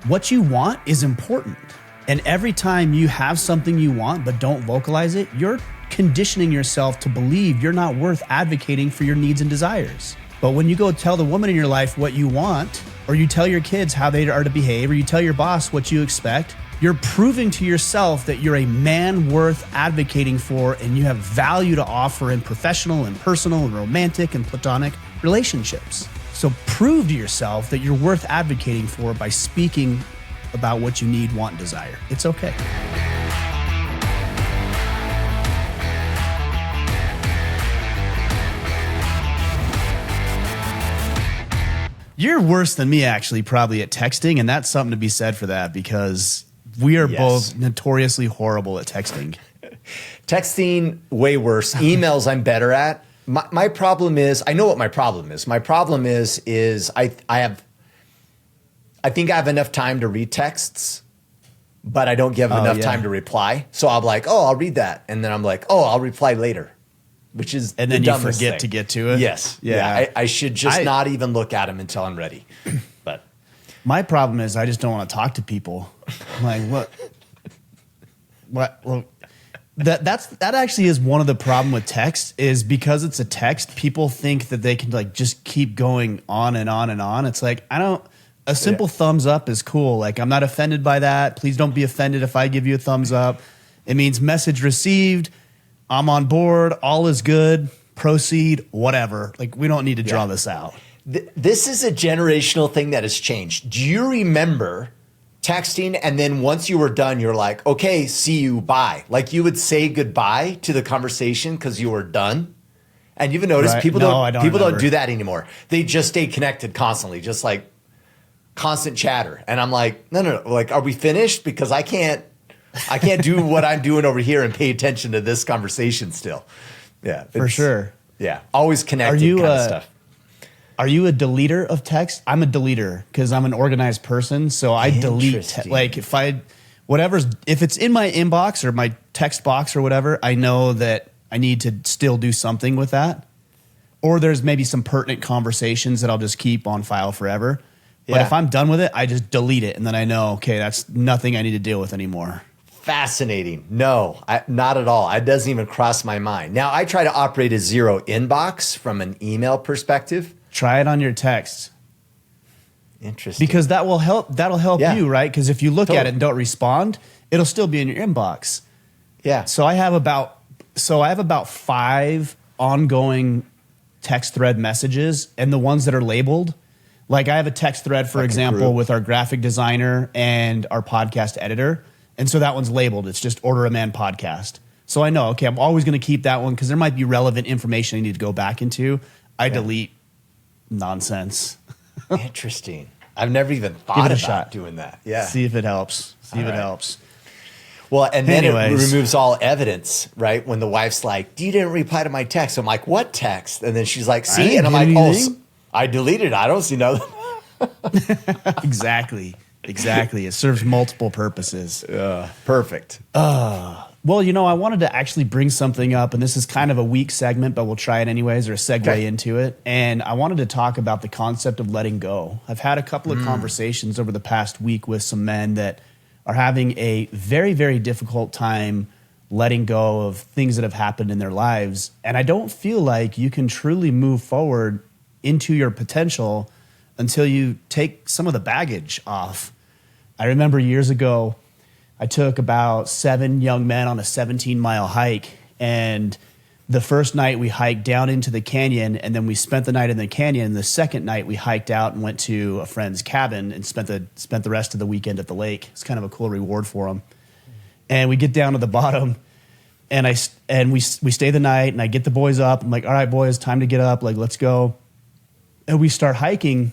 what you want is important. And every time you have something you want but don't vocalize it, you're conditioning yourself to believe you're not worth advocating for your needs and desires. But when you go tell the woman in your life what you want, or you tell your kids how they are to behave, or you tell your boss what you expect, you're proving to yourself that you're a man worth advocating for and you have value to offer in professional and personal and romantic and platonic relationships. So prove to yourself that you're worth advocating for by speaking about what you need, want, and desire. It's okay. You're worse than me, actually, probably at texting, and that's something to be said for that because we are both notoriously horrible at texting. Texting, way worse. Emails, I'm better at. My problem is, I know what my problem is. My problem is I think I have enough time to read texts, but I don't give enough time to reply. So I'm like, oh, I'll read that. And then I'm like, oh, I'll reply later, which is and then you forget to get to it. Yes. Yeah. I should just not even look at them until I'm ready. But my problem is I just don't want to talk to people. I'm like, what? Well, that actually is one of the problem with text is because it's a text, people think that they can like just keep going on and on and on. It's like, a simple thumbs up is cool. Like, I'm not offended by that. Please don't be offended if I give you a thumbs up. It means message received. I'm on board. All is good. Proceed. Whatever. Like, we don't need to draw this out. This is a generational thing that has changed. Do you remember texting and then once you were done, you're like, okay, see you, bye. Like you would say goodbye to the conversation because you were done. And you've noticed people don't do that anymore. They just stay connected constantly, just like constant chatter. And I'm like, no. Like, are we finished? Because I can't do what I'm doing over here and pay attention to this conversation still. Yeah. For sure. Yeah. Always connected kind of stuff. Are you a deleter of text? I'm a deleter because I'm an organized person. So I delete, like if it's in my inbox or my text box or whatever, I know that I need to still do something with that. Or there's maybe some pertinent conversations that I'll just keep on file forever. But if I'm done with it, I just delete it. And then I know, okay, that's nothing I need to deal with anymore. Fascinating. No, not at all. It doesn't even cross my mind. Now, I try to operate a zero inbox from an email perspective. Try it on your text. Interesting. Because that'll help you, right? Because if you look at it and don't respond, it'll still be in your inbox. Yeah. So I have about 5 ongoing text thread messages, and the ones that are labeled, like I have a text thread, for example, with our graphic designer and our podcast editor. And so that one's labeled. It's just Order a Man Podcast. So I know, okay, I'm always going to keep that one because there might be relevant information I need to go back into. I delete nonsense. Interesting. I've never even thought about doing that. Yeah. See if it helps. Helps. Well, and then it removes all evidence, right? When the wife's like, you didn't reply to my text. I'm like, what text? And then she's like, see? And I'm like, oh, I deleted it. I don't see nothing. Exactly. It serves multiple purposes. Perfect. Well, I wanted to actually bring something up, and this is kind of a weak segment, but we'll try it anyways, or a segue into it. And I wanted to talk about the concept of letting go. I've had a couple of conversations over the past week with some men that are having a very, very difficult time letting go of things that have happened in their lives. And I don't feel like you can truly move forward into your potential until you take some of the baggage off. I remember years ago, I took about 7 young men on a 17-mile hike, and the first night we hiked down into the canyon, and then we spent the night in the canyon. The second night we hiked out and went to a friend's cabin and spent the rest of the weekend at the lake. It's kind of a cool reward for them. And we get down to the bottom, and we stay the night, and I get the boys up. I'm like, all right, boys, time to get up. Like, let's go. And we start hiking.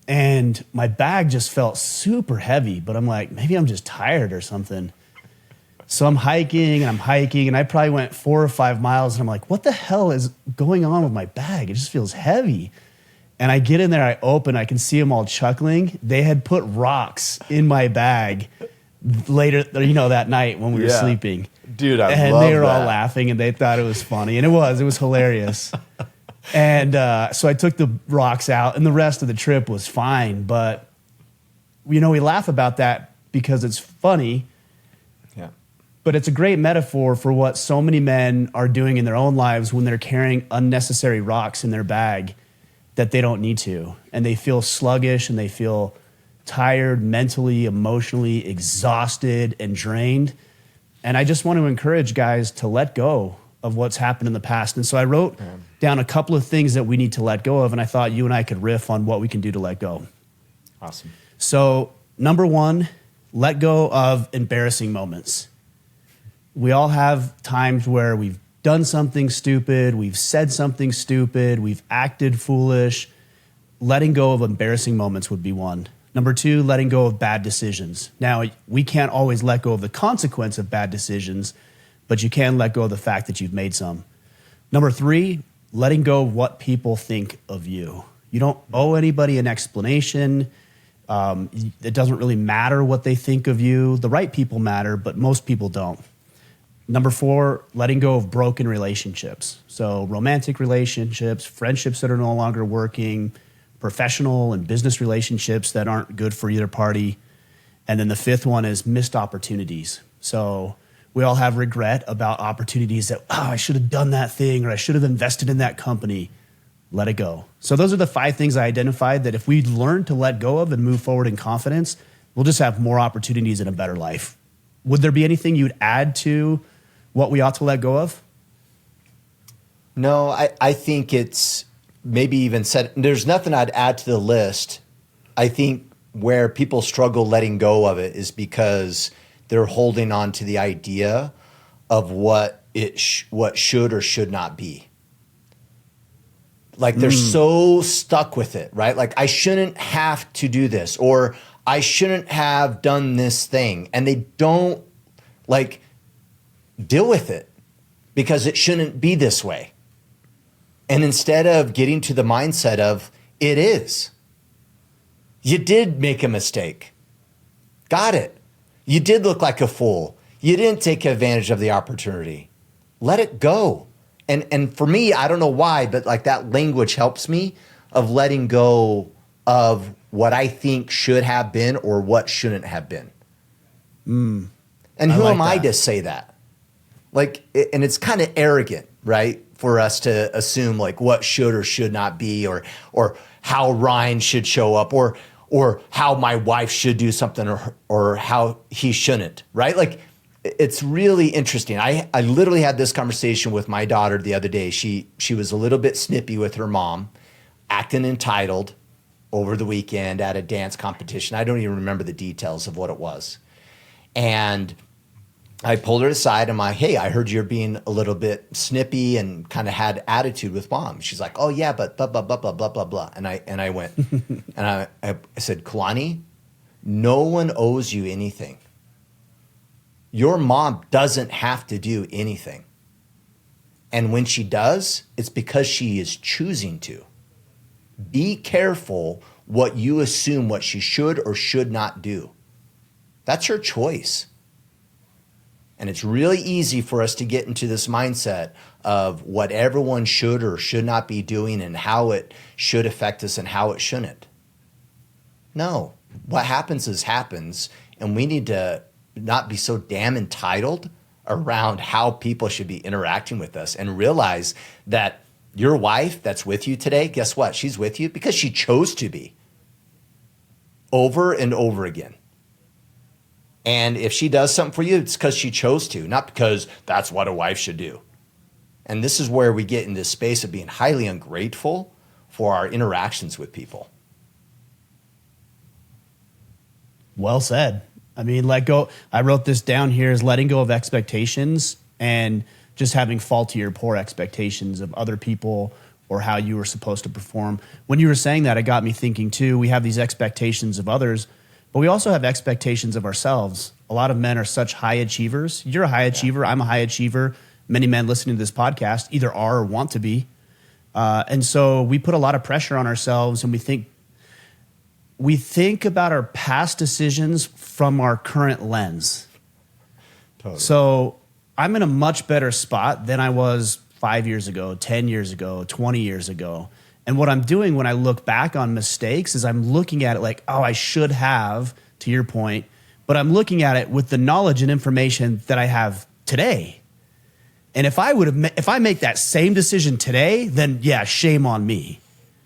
And my bag just felt super heavy, but I'm like, maybe I'm just tired or something. So I'm hiking, and I probably went 4 or 5 miles, and I'm like, what the hell is going on with my bag? It just feels heavy. And I get in there, I open, I can see them all chuckling. They had put rocks in my bag later, that night when we were sleeping. Dude, I love that. And they were all laughing, and they thought it was funny, and it was hilarious. And so I took the rocks out, and the rest of the trip was fine. But we laugh about that because it's funny. Yeah. But it's a great metaphor for what so many men are doing in their own lives when they're carrying unnecessary rocks in their bag that they don't need to. And they feel sluggish and they feel tired, mentally, emotionally, exhausted, and drained. And I just want to encourage guys to let go of what's happened in the past. And so I wrote down a couple of things that we need to let go of, and I thought you and I could riff on what we can do to let go. Awesome. So, number one, let go of embarrassing moments. We all have times where we've done something stupid, we've said something stupid, we've acted foolish. Letting go of embarrassing moments would be one. Number two, letting go of bad decisions. Now, we can't always let go of the consequence of bad decisions, but you can let go of the fact that you've made some. Number three, letting go of what people think of you. You don't owe anybody an explanation. It doesn't really matter what they think of you. The right people matter, but most people don't. Number four, letting go of broken relationships. So romantic relationships, friendships that are no longer working, professional and business relationships that aren't good for either party. And then the fifth one is missed opportunities. So we all have regret about opportunities that, I should have done that thing, or I should have invested in that company. Let it go. So those are the 5 things I identified that if we learn to let go of and move forward in confidence, we'll just have more opportunities and a better life. Would there be anything you'd add to what we ought to let go of? No, I think it's maybe even said, there's nothing I'd add to the list. I think where people struggle letting go of it is because they're holding on to the idea of what should or should not be. Like they're so stuck with it, right? Like I shouldn't have to do this, or I shouldn't have done this thing. And they don't like deal with it because it shouldn't be this way. And instead of getting to the mindset of it is, you did make a mistake. Got it. You did look like a fool. You didn't take advantage of the opportunity. Let it go. And for me, I don't know why, but like that language helps me of letting go of what I think should have been or what shouldn't have been. And who am I to say that? Like, and it's kind of arrogant, right? For us to assume like what should or should not be, or how Ryan should show up, or how my wife should do something, or how he shouldn't, right? Like, it's really interesting. I literally had this conversation with my daughter the other day. She was a little bit snippy with her mom, acting entitled over the weekend at a dance competition. I don't even remember the details of what it was. And I pulled her aside. I'm like, hey, I heard you're being a little bit snippy and kind of had attitude with mom. She's like, oh yeah, but blah, blah, blah, blah, blah, blah, blah. And I went, and I said, Kalani, no one owes you anything. Your mom doesn't have to do anything. And when she does, it's because she is choosing to. Be careful what you assume what she should or should not do. That's her choice. And it's really easy for us to get into this mindset of what everyone should or should not be doing and how it should affect us and how it shouldn't. No, what happens is happens, and we need to not be so damn entitled around how people should be interacting with us, and realize that your wife that's with you today, guess what? She's with you because she chose to be, over and over again. And if she does something for you, it's because she chose to, not because that's what a wife should do. And this is where we get in this space of being highly ungrateful for our interactions with people. Well said. I mean, let go. I wrote this down here as letting go of expectations and just having faulty or poor expectations of other people or how you were supposed to perform. When you were saying that, it got me thinking too, we have these expectations of others, but we also have expectations of ourselves. A lot of men are such high achievers. You're a high achiever. I'm a high achiever. Many men listening to this podcast either are or want to be. And so we put a lot of pressure on ourselves, and we think about our past decisions from our current lens. Totally. So I'm in a much better spot than I was 5 years ago, 10 years ago, 20 years ago. And what I'm doing when I look back on mistakes is I'm looking at it like, oh, I should have, to your point, but I'm looking at it with the knowledge and information that I have today. And if I make that same decision today, then yeah, shame on me.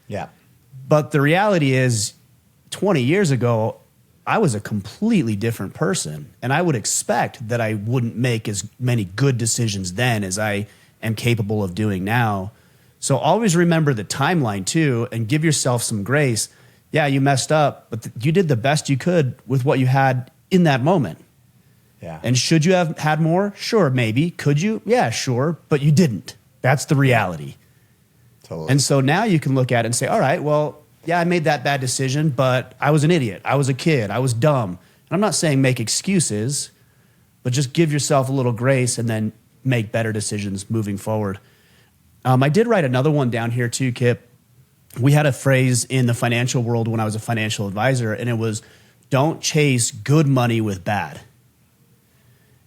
Yeah. But the reality is 20 years ago, I was a completely different person. And I would expect that I wouldn't make as many good decisions then as I am capable of doing now. So always remember the timeline too, and give yourself some grace. Yeah, you messed up, but you did the best you could with what you had in that moment. Yeah. And should you have had more? Sure, maybe. Could you? Yeah, sure. But you didn't. That's the reality. Totally. And so now you can look at it and say, all right, well, yeah, I made that bad decision, but I was an idiot. I was a kid. I was dumb. And I'm not saying make excuses, but just give yourself a little grace and then make better decisions moving forward. I did write another one down here too, Kip. We had a phrase in the financial world when I was a financial advisor, and it was, don't chase good money with bad.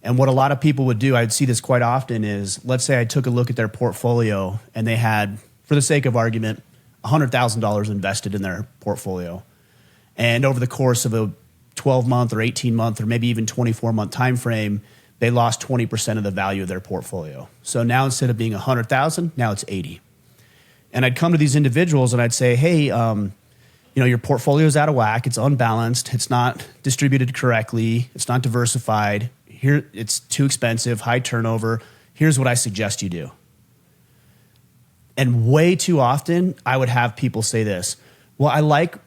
And what a lot of people would do, I'd see this quite often, is let's say I took a look at their portfolio and they had, for the sake of argument, $100,000 invested in their portfolio. And over the course of a 12-month or 18-month or maybe even 24-month time frame, they lost 20% of the value of their portfolio. So now instead of being 100,000, now it's 80. And I'd come to these individuals and I'd say, hey, your portfolio is out of whack. It's unbalanced. It's not distributed correctly. It's not diversified. Here, it's too expensive, high turnover. Here's what I suggest you do. And way too often, I would have people say this, well, I like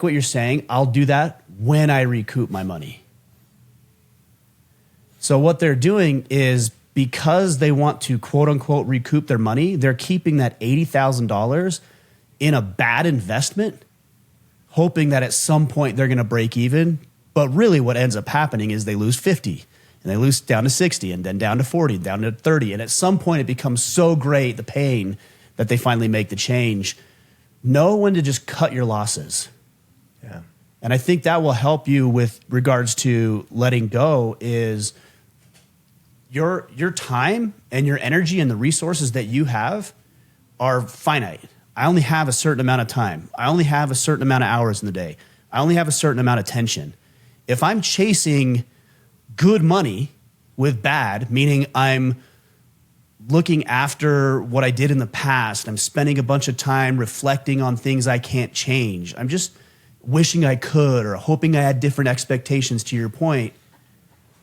what you're saying. I'll do that when I recoup my money. So what they're doing is, because they want to quote unquote recoup their money, they're keeping that $80,000 in a bad investment, hoping that at some point they're going to break even. But really what ends up happening is they lose 50 and they lose down to 60 and then down to 40, down to 30. And at some point it becomes so great, the pain, that they finally make the change. Know when to just cut your losses. Yeah. And I think that will help you with regards to letting go. Is your time and your energy and the resources that you have are finite. I only have a certain amount of time. I only have a certain amount of hours in the day. I only have a certain amount of attention. If I'm chasing good money with bad, meaning I'm looking after what I did in the past, I'm spending a bunch of time reflecting on things I can't change, I'm just wishing I could or hoping I had different expectations, to your point,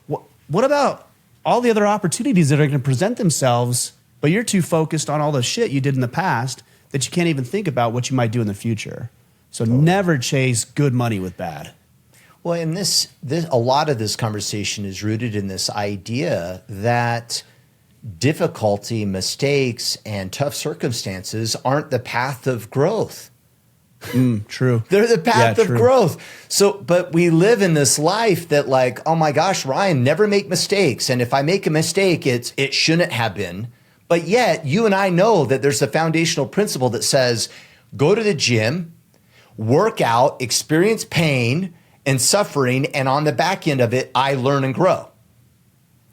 what about all the other opportunities that are going to present themselves, but you're too focused on all the shit you did in the past that you can't even think about what you might do in the future? So never chase good money with bad. Well, and this a lot of this conversation is rooted in this idea that difficulty, mistakes, and tough circumstances aren't the path of growth. True. They're the path of true. growth. So, but we live in this life that, like, oh my gosh, Ryan, never make mistakes. And if I make a mistake, it shouldn't have been. But yet you and I know that there's a foundational principle that says, go to the gym, work out, experience pain and suffering, and on the back end of it, I learn and grow.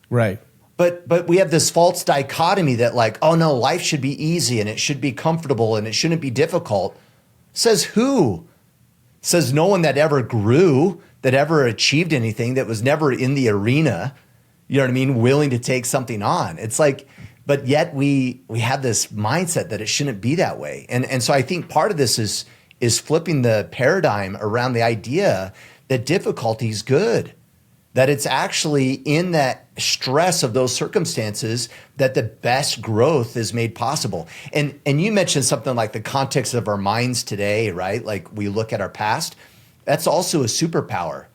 Right. But we have this false dichotomy that, like, oh no, life should be easy and it should be comfortable and it shouldn't be difficult. Says who? Says no one that ever grew, that ever achieved anything, that was never in the arena, you know what I mean, willing to take something on. It's like, but yet we have this mindset that it shouldn't be that way. And so I think part of this is flipping the paradigm around the idea that difficulty is good, that it's actually in that stress of those circumstances that the best growth is made possible. And you mentioned something like the context of our minds today, right? Like we look at our past. That's also a superpower,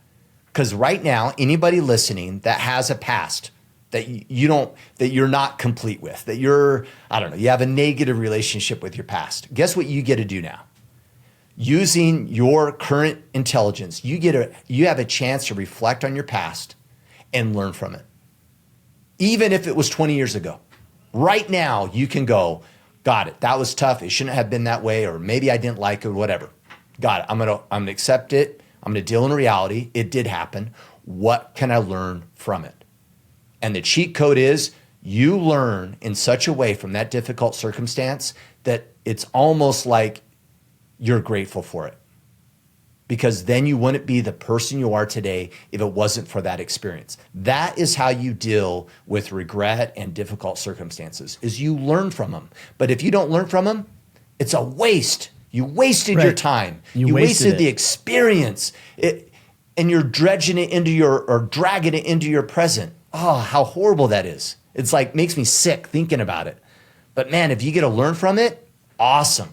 because right now, anybody listening that has a past that you're not complete with, that you have a negative relationship with your past. Guess what you get to do now? Using your current intelligence, you have a chance to reflect on your past and learn from it. Even if it was 20 years ago. Right now, you can go, got it, that was tough, it shouldn't have been that way, or maybe I didn't like it, whatever. Got it, I'm gonna accept it, I'm gonna deal in reality, it did happen. What can I learn from it? And the cheat code is you learn in such a way from that difficult circumstance that it's almost like you're grateful for it. Because then you wouldn't be the person you are today if it wasn't for that experience. That is how you deal with regret and difficult circumstances, is you learn from them. But if you don't learn from them, it's a waste. You wasted your time. You wasted the experience. And you're dragging it into your present. Oh, how horrible that is. It's like, makes me sick thinking about it. But man, if you get to learn from it, awesome.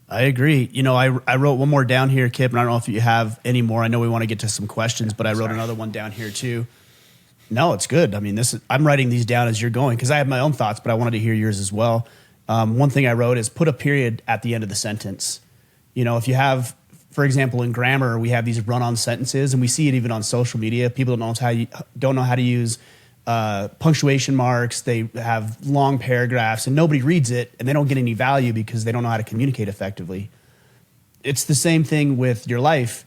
I agree. You know, I wrote one more down here, Kipp, and I don't know if you have any more. I know we want to get to some questions, but I wrote another one down here too. No, it's good. I mean, I'm writing these down as you're going because I have my own thoughts, but I wanted to hear yours as well. One thing I wrote is put a period at the end of the sentence. You know, if you have, for example, in grammar, we have these run-on sentences, and we see it even on social media. People don't know how to use punctuation marks. They have long paragraphs, and nobody reads it, and they don't get any value because they don't know how to communicate effectively. It's the same thing with your life.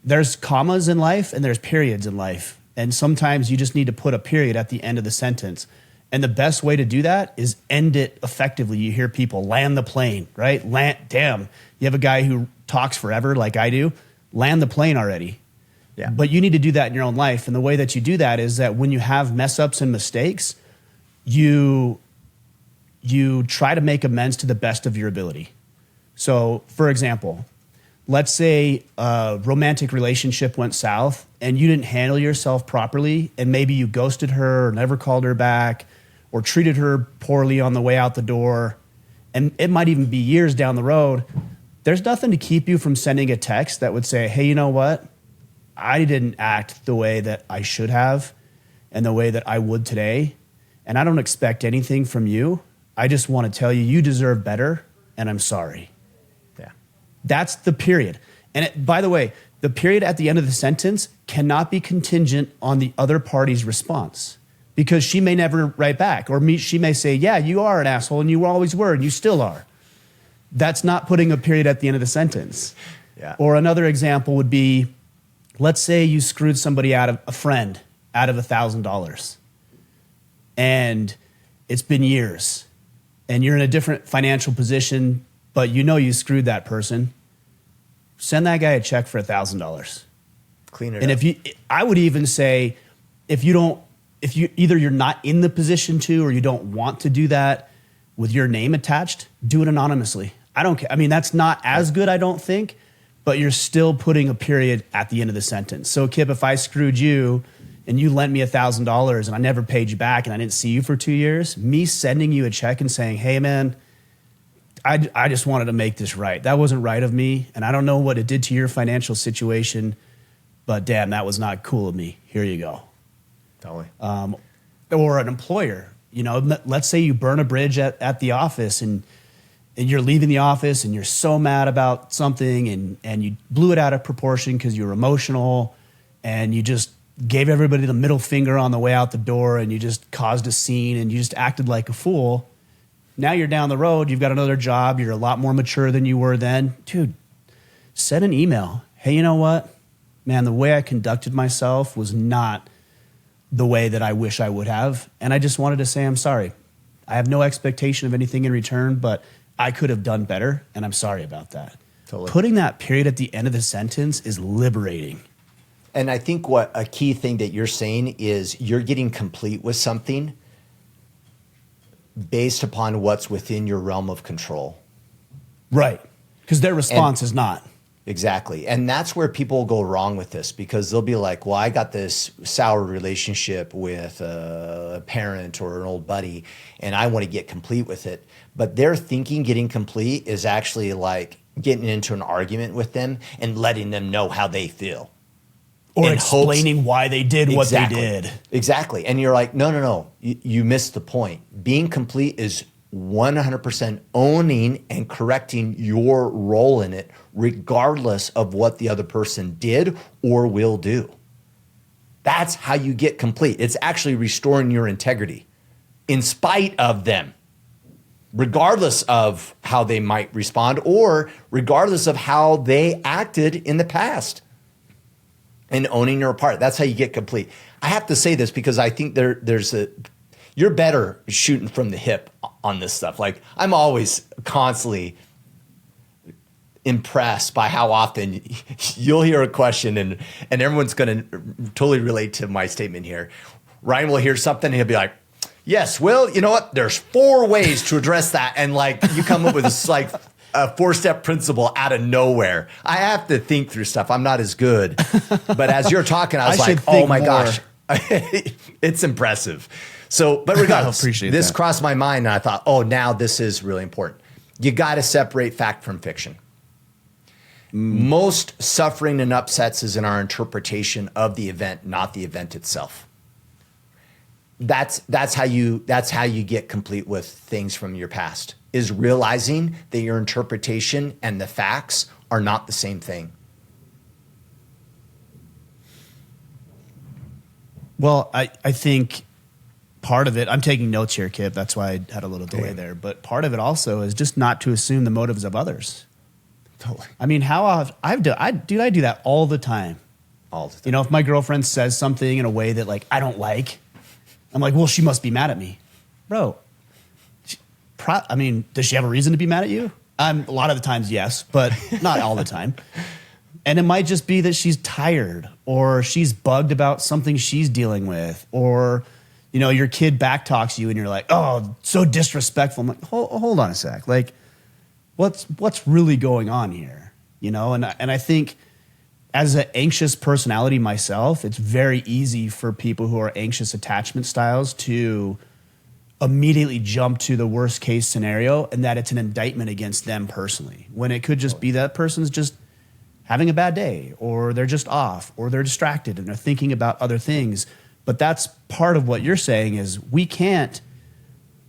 There's commas in life, and there's periods in life, and sometimes you just need to put a period at the end of the sentence. And the best way to do that is end it effectively. You hear people land the plane, right? Damn, you have a guy who talks forever like I do. Land the plane already. Yeah. But you need to do that in your own life. And the way that you do that is that when you have mess ups and mistakes, you try to make amends to the best of your ability. So, for example, let's say a romantic relationship went south and you didn't handle yourself properly, and maybe you ghosted her or never called her back or treated her poorly on the way out the door, and it might even be years down the road. There's nothing to keep you from sending a text that would say, hey, you know what? I didn't act the way that I should have and the way that I would today, and I don't expect anything from you. I just want to tell you, you deserve better, and I'm sorry. Yeah. That's the period. And by the way, the period at the end of the sentence cannot be contingent on the other party's response, because she may never write back, or she may say, yeah, you are an asshole, and you always were, and you still are. That's not putting a period at the end of the sentence. Yeah. Or another example would be, let's say you screwed somebody out of $1,000, and it's been years, and you're in a different financial position, but you know you screwed that person. Send that guy a check for $1,000. Clean it up. And I would even say, if either you're not in the position to, or you don't want to do that with your name attached, do it anonymously. I don't care. I mean, that's not as good, I don't think, but you're still putting a period at the end of the sentence. So, Kipp, if I screwed you and you lent me $1,000 and I never paid you back and I didn't see you for 2 years, me sending you a check and saying, hey, man, I just wanted to make this right. That wasn't right of me, and I don't know what it did to your financial situation, but damn, that was not cool of me. Here you go. Totally. Or an employer, you know, let's say you burn a bridge at the office, and you're leaving the office and you're so mad about something, and you blew it out of proportion because you were emotional, and you just gave everybody the middle finger on the way out the door, and you just caused a scene, and you just acted like a fool. Now you're down the road, you've got another job, you're a lot more mature than you were then. Dude, send an email. Hey, you know what? Man, the way I conducted myself was not the way that I wish I would have, and I just wanted to say I'm sorry. I have no expectation of anything in return, but I could have done better, and I'm sorry about that. Totally. Putting that period at the end of the sentence is liberating. And I think what a key thing that you're saying is you're getting complete with something based upon what's within your realm of control. Right. Because their response is not. Exactly. And that's where people go wrong with this, because they'll be like, well, I got this sour relationship with a parent or an old buddy, and I want to get complete with it. But they're thinking getting complete is actually like getting into an argument with them and letting them know how they feel. Or explaining why they did what they did. Exactly. And you're like, no. You missed the point. Being complete is 100% owning and correcting your role in it, regardless of what the other person did or will do. That's how you get complete. It's actually restoring your integrity in spite of them, regardless of how they might respond or regardless of how they acted in the past. And owning your part. That's how you get complete. I have to say this because I think you're better shooting from the hip on this stuff. Like, I'm always constantly impressed by how often you'll hear a question and everyone's going to totally relate to my statement here. Ryan will hear something and he'll be like, yes, well, you know what? There's 4 ways to address that. And like you come up with this like a 4-step principle out of nowhere. I have to think through stuff. I'm not as good. But as you're talking, I was like, oh my gosh, it's impressive. So, but regardless, this crossed my mind and I thought, oh, now this is really important. You got to separate fact from fiction. Most suffering and upsets is in our interpretation of the event, not the event itself. That's how you get complete with things from your past, is realizing that your interpretation and the facts are not the same thing. Well, I think part of it, I'm taking notes here, Kipp. That's why I had a little delay there. But part of it also is just not to assume the motives of others. Totally. I mean, how often I do that all the time. All the time. You know, if my girlfriend says something in a way that like I don't like, I'm like, well, she must be mad at me, bro. I mean, does she have a reason to be mad at you? A lot of the times, yes, but not all the time. And it might just be that she's tired or she's bugged about something she's dealing with, or, you know, your kid backtalks you and you're like, oh, so disrespectful. I'm like, hold on a sec. Like, what's really going on here? You know, and I think as an anxious personality myself, it's very easy for people who are anxious attachment styles to immediately jump to the worst case scenario and that it's an indictment against them personally, when it could just be that person's just having a bad day, or they're just off, or they're distracted and they're thinking about other things. But that's part of what you're saying, is we can't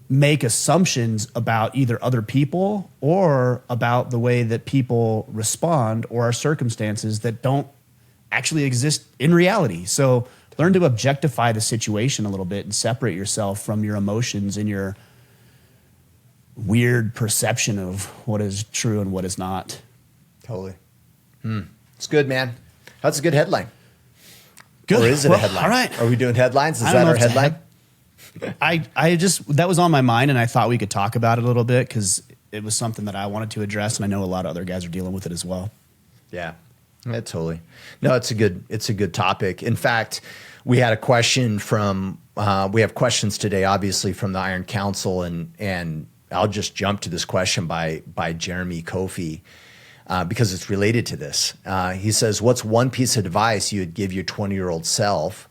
make assumptions about either other people or about the way that people respond or our circumstances that don't actually exist in reality. So learn to objectify the situation a little bit and separate yourself from your emotions and your weird perception of what is true and what is not. Totally. It's good, man. That's a good headline. Good. Or is it a headline? All right. Are we doing headlines? Is that our headline? I just, that was on my mind and I thought we could talk about it a little bit because it was something that I wanted to address, and I know a lot of other guys are dealing with it as well. Yeah, totally. No, it's a good topic. In fact, we had a question from, we have questions today, obviously, from the Iron Council, and I'll just jump to this question by Jeremy Kofi, because it's related to this. He says, what's one piece of advice you would give your 20-year-old self?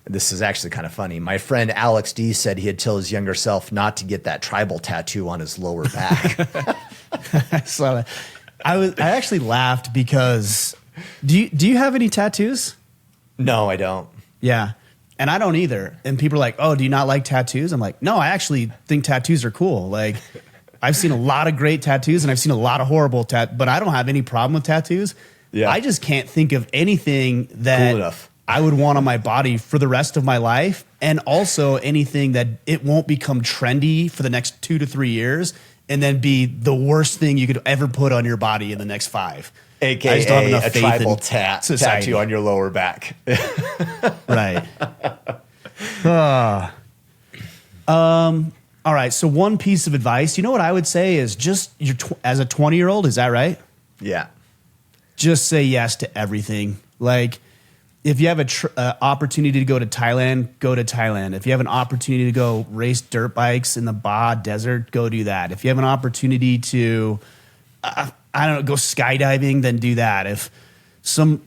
This is actually kind of funny. My friend Alex D said he'd tell his younger self not to get that tribal tattoo on his lower back. I saw that. I actually laughed because do you have any tattoos? No, I don't. Yeah. And I don't either. And people are like, oh, do you not like tattoos? I'm like, no, I actually think tattoos are cool. Like, I've seen a lot of great tattoos and I've seen a lot of horrible but I don't have any problem with tattoos. Yeah. I just can't think of anything that cool enough I would want on my body for the rest of my life, and also anything that it won't become trendy for the next 2 to 3 years and then be the worst thing you could ever put on your body in the next 5. AKA a tribal tattoo on your lower back. Right. All right. So one piece of advice, you know what I would say is just as a 20-year-old, is that right? Yeah. Just say yes to everything. Like, if you have an opportunity to go to Thailand, go to Thailand. If you have an opportunity to go race dirt bikes in the Ba Desert, go do that. If you have an opportunity to, I don't know, go skydiving, then do that. If some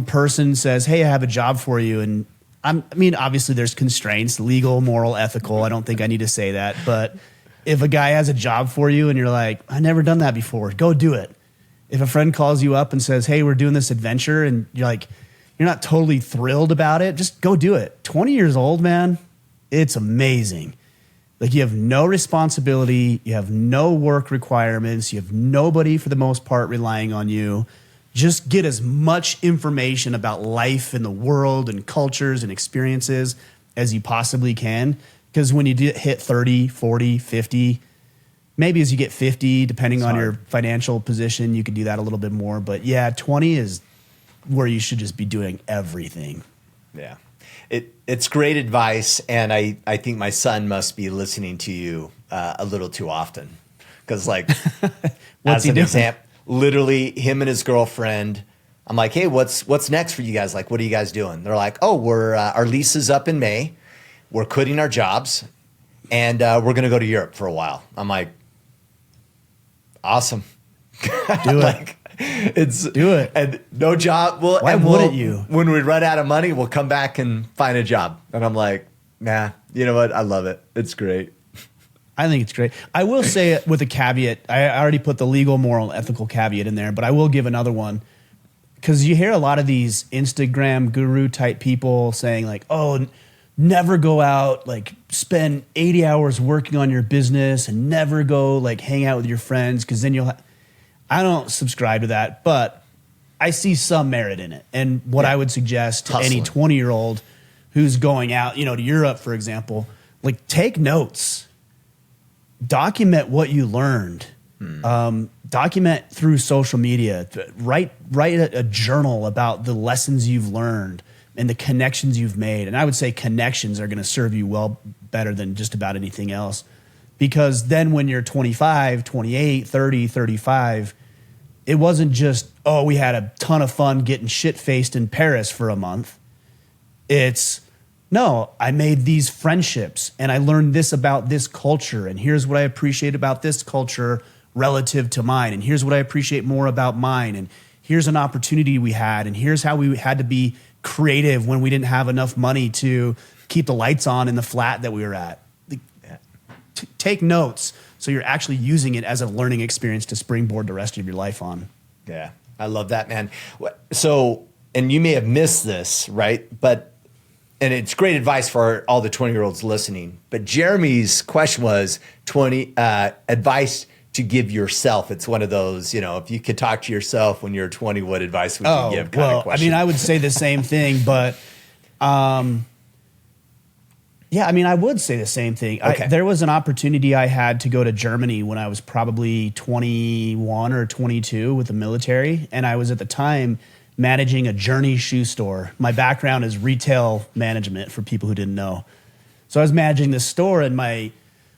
person says, hey, I have a job for you, and I mean, obviously there's constraints, legal, moral, ethical. I don't think I need to say that. But if a guy has a job for you and you're like, I've never done that before, go do it. If a friend calls you up and says, hey, we're doing this adventure, and you're like, you're not totally thrilled about it, just go do it. 20 years old, man, it's amazing. Like, you have no responsibility, you have no work requirements, you have nobody for the most part relying on you. Just get as much information about life and the world and cultures and experiences as you possibly can. Because when you hit 30, 40, 50, maybe as you get 50, depending on your financial position, you could do that a little bit more. But yeah, 20 is where you should just be doing everything. Yeah. It's great advice, and I think my son must be listening to you a little too often. Because, like, What's he doing? literally him and his girlfriend. I'm like, hey, what's next for you guys? Like, what are you guys doing? They're like, oh, we're our lease is up in May. We're quitting our jobs, and we're going to go to Europe for a while. I'm like, awesome. Do it. Like, do it. And no job. Well, why wouldn't you? When we run out of money, we'll come back and find a job. And I'm like, nah, you know what? I love it. It's great. I think it's great. I will say it with a caveat. I already put the legal, moral, ethical caveat in there, but I will give another one. Because you hear a lot of these Instagram guru type people saying like, oh, never go out, like spend 80 hours working on your business and never go like hang out with your friends because then you'll I don't subscribe to that, but I see some merit in it. And what I would suggest to any 20-year-old who's going out, to Europe, for example, like take notes, document what you learned. Document through social media, write a journal about the lessons you've learned and the connections you've made. And I would say connections are going to serve you well better than just about anything else. Because then when you're 25, 28, 30, 35, it wasn't just, oh, we had a ton of fun getting shit-faced in Paris for a month. It's, no, I made these friendships and I learned this about this culture. And here's what I appreciate about this culture relative to mine, and here's what I appreciate more about mine, and here's an opportunity we had, and here's how we had to be creative when we didn't have enough money to keep the lights on in the flat that we were at. Take notes so you're actually using it as a learning experience to springboard the rest of your life on. Yeah, I love that, man. So, and you may have missed this, right? And it's great advice for all the 20-year-olds listening, but Jeremy's question was advice to give yourself. It's one of those, if you could talk to yourself when you're 20, what advice would you give? Kind of question. I would say the same thing, but I would say the same thing. Okay. There was an opportunity I had to go to Germany when I was probably 21 or 22 with the military, and I was at the time managing a Journey shoe store. My background is retail management for people who didn't know. So I was managing this store, and my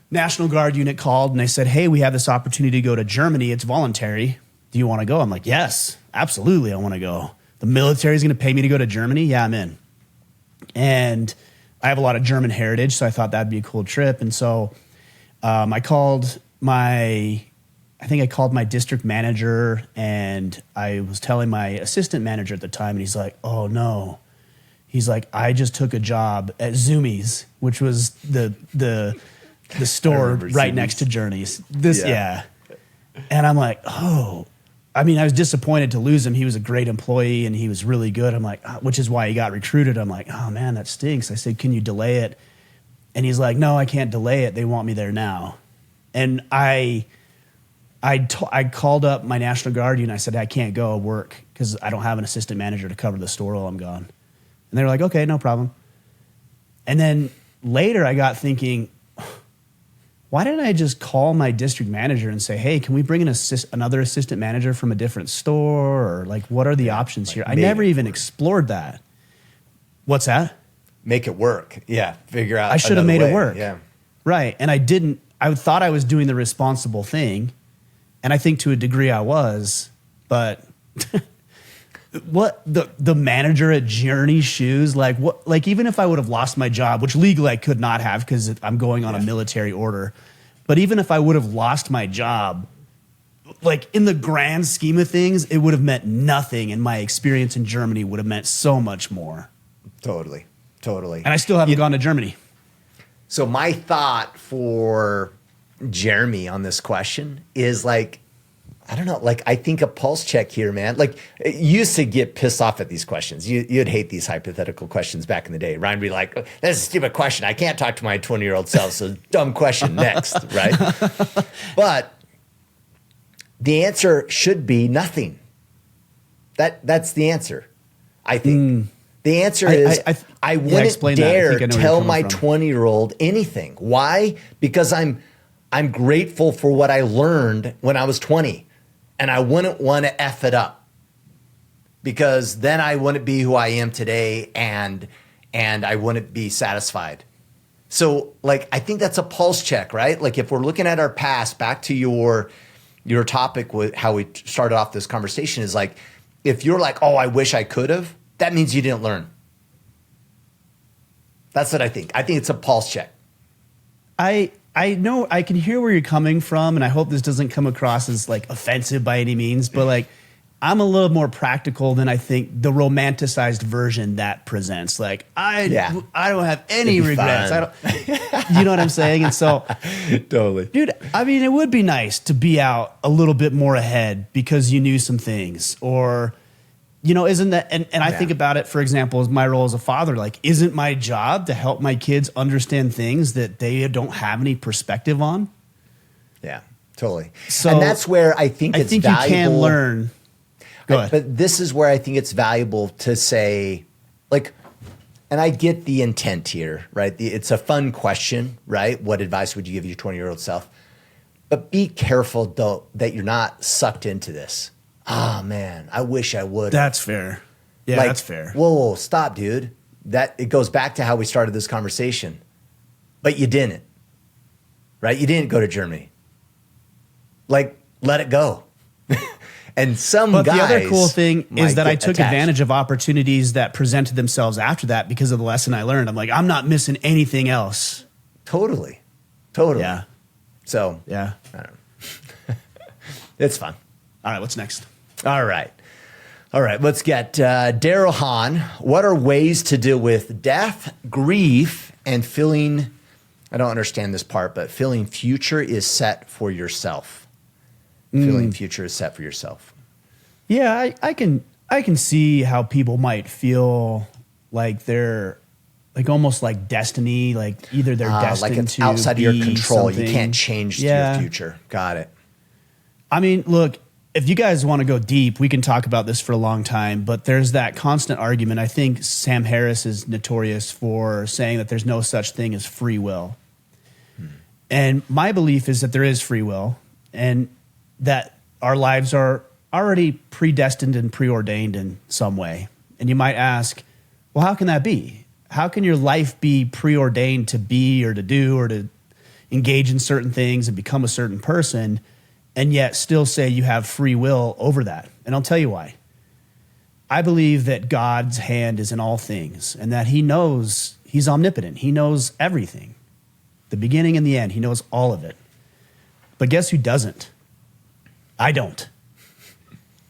National Guard unit called and they said, hey, we have this opportunity to go to Germany. It's voluntary. Do you want to go? I'm like, yes, absolutely. I want to go. The military is going to pay me to go to Germany. Yeah, I'm in. And I have a lot of German heritage, so I thought that'd be a cool trip. And so I called my district manager, and I was telling my assistant manager at the time, and he's like, oh no. He's like, I just took a job at Zoomies, which was the store right next to Journeys. Yeah. And I'm like, oh. I was disappointed to lose him. He was a great employee and he was really good. I'm like, which is why he got recruited. I'm like, oh man, that stinks. I said, can you delay it? And he's like, no, I can't delay it. They want me there now. And I called up my National Guard unit. I said, I can't go work because I don't have an assistant manager to cover the store while I'm gone. And they were like, okay, no problem. And then later I got thinking, why didn't I just call my district manager and say, hey, can we bring in another assistant manager from a different store? Or like, what are the options here? I never even explored that. What's that? Make it work. Yeah. Figure out. I should have made it work. Yeah. Right. And I didn't. I thought I was doing the responsible thing. And I think to a degree I was. But what the manager at Journey Shoes, like what, like even if I would have lost my job, which legally I could not have because I'm going on a military order, but even if I would have lost my job, like in the grand scheme of things, it would have meant nothing, and my experience in Germany would have meant so much more. Totally. And I still haven't gone to Germany. So my thought for Jeremy on this question is like, I don't know, like I think a pulse check here, man. Like you used to get pissed off at these questions. You'd hate these hypothetical questions back in the day. Ryan would be like, that's a stupid question. I can't talk to my 20-year-old self, so dumb question next, right? But the answer should be nothing. That's the answer, I think. The answer is I wouldn't dare tell my 20-year-old anything. Why? Because I'm grateful for what I learned when I was 20. And I wouldn't want to F it up because then I wouldn't be who I am today and I wouldn't be satisfied. So like, I think that's a pulse check, right? Like if we're looking at our past, back to your your topic with how we started off this conversation is like, if you're like, oh, I wish I could have, that means you didn't learn. That's what I think. I think it's a pulse check. I know, I can hear where you're coming from, and I hope this doesn't come across as like offensive by any means, but like, I'm a little more practical than I think the romanticized version that presents. Like, I don't have any regrets. I don't, you know what I'm saying? And so, totally, dude, I mean, it would be nice to be out a little bit more ahead because you knew some things, or, you know, isn't that, and I think about it, for example, as my role as a father, like, isn't my job to help my kids understand things that they don't have any perspective on? Yeah, totally. So, and that's where I think it's valuable. You can learn. But this is where I think it's valuable to say, like, and I get the intent here, right? It's a fun question, right? What advice would you give your 20-year-old self? But be careful, though, that you're not sucked into this. Ah, man, I wish I would. That's fair. Yeah, like, that's fair. Whoa, stop, dude. It goes back to how we started this conversation. But you didn't, right? You didn't go to Germany. Like, let it go. And but the other cool thing is that I took advantage of opportunities that presented themselves after that because of the lesson I learned. I'm like, I'm not missing anything else. Totally. Yeah. So, yeah. I don't know. It's fun. All right, what's next? All right. Let's get Daryl Hahn. What are ways to deal with death, grief, and feeling, I don't understand this part, but feeling future is set for yourself. Feeling future is set for yourself. Yeah, I can see how people might feel like they're like almost like destiny, like either they're destined like it's to outside of be your control. something. You can't change your future. Got it. I mean, look, if you guys want to go deep, we can talk about this for a long time, but there's that constant argument. I think Sam Harris is notorious for saying that there's no such thing as free will. And my belief is that there is free will, and that our lives are already predestined and preordained in some way. And you might ask, well, how can that be? How can your life be preordained to be or to do or to engage in certain things and become a certain person, and yet still say you have free will over that? And I'll tell you why. I believe that God's hand is in all things, and that he knows, he's omnipotent. He knows everything, the beginning and the end. He knows all of it. But guess who doesn't? I don't.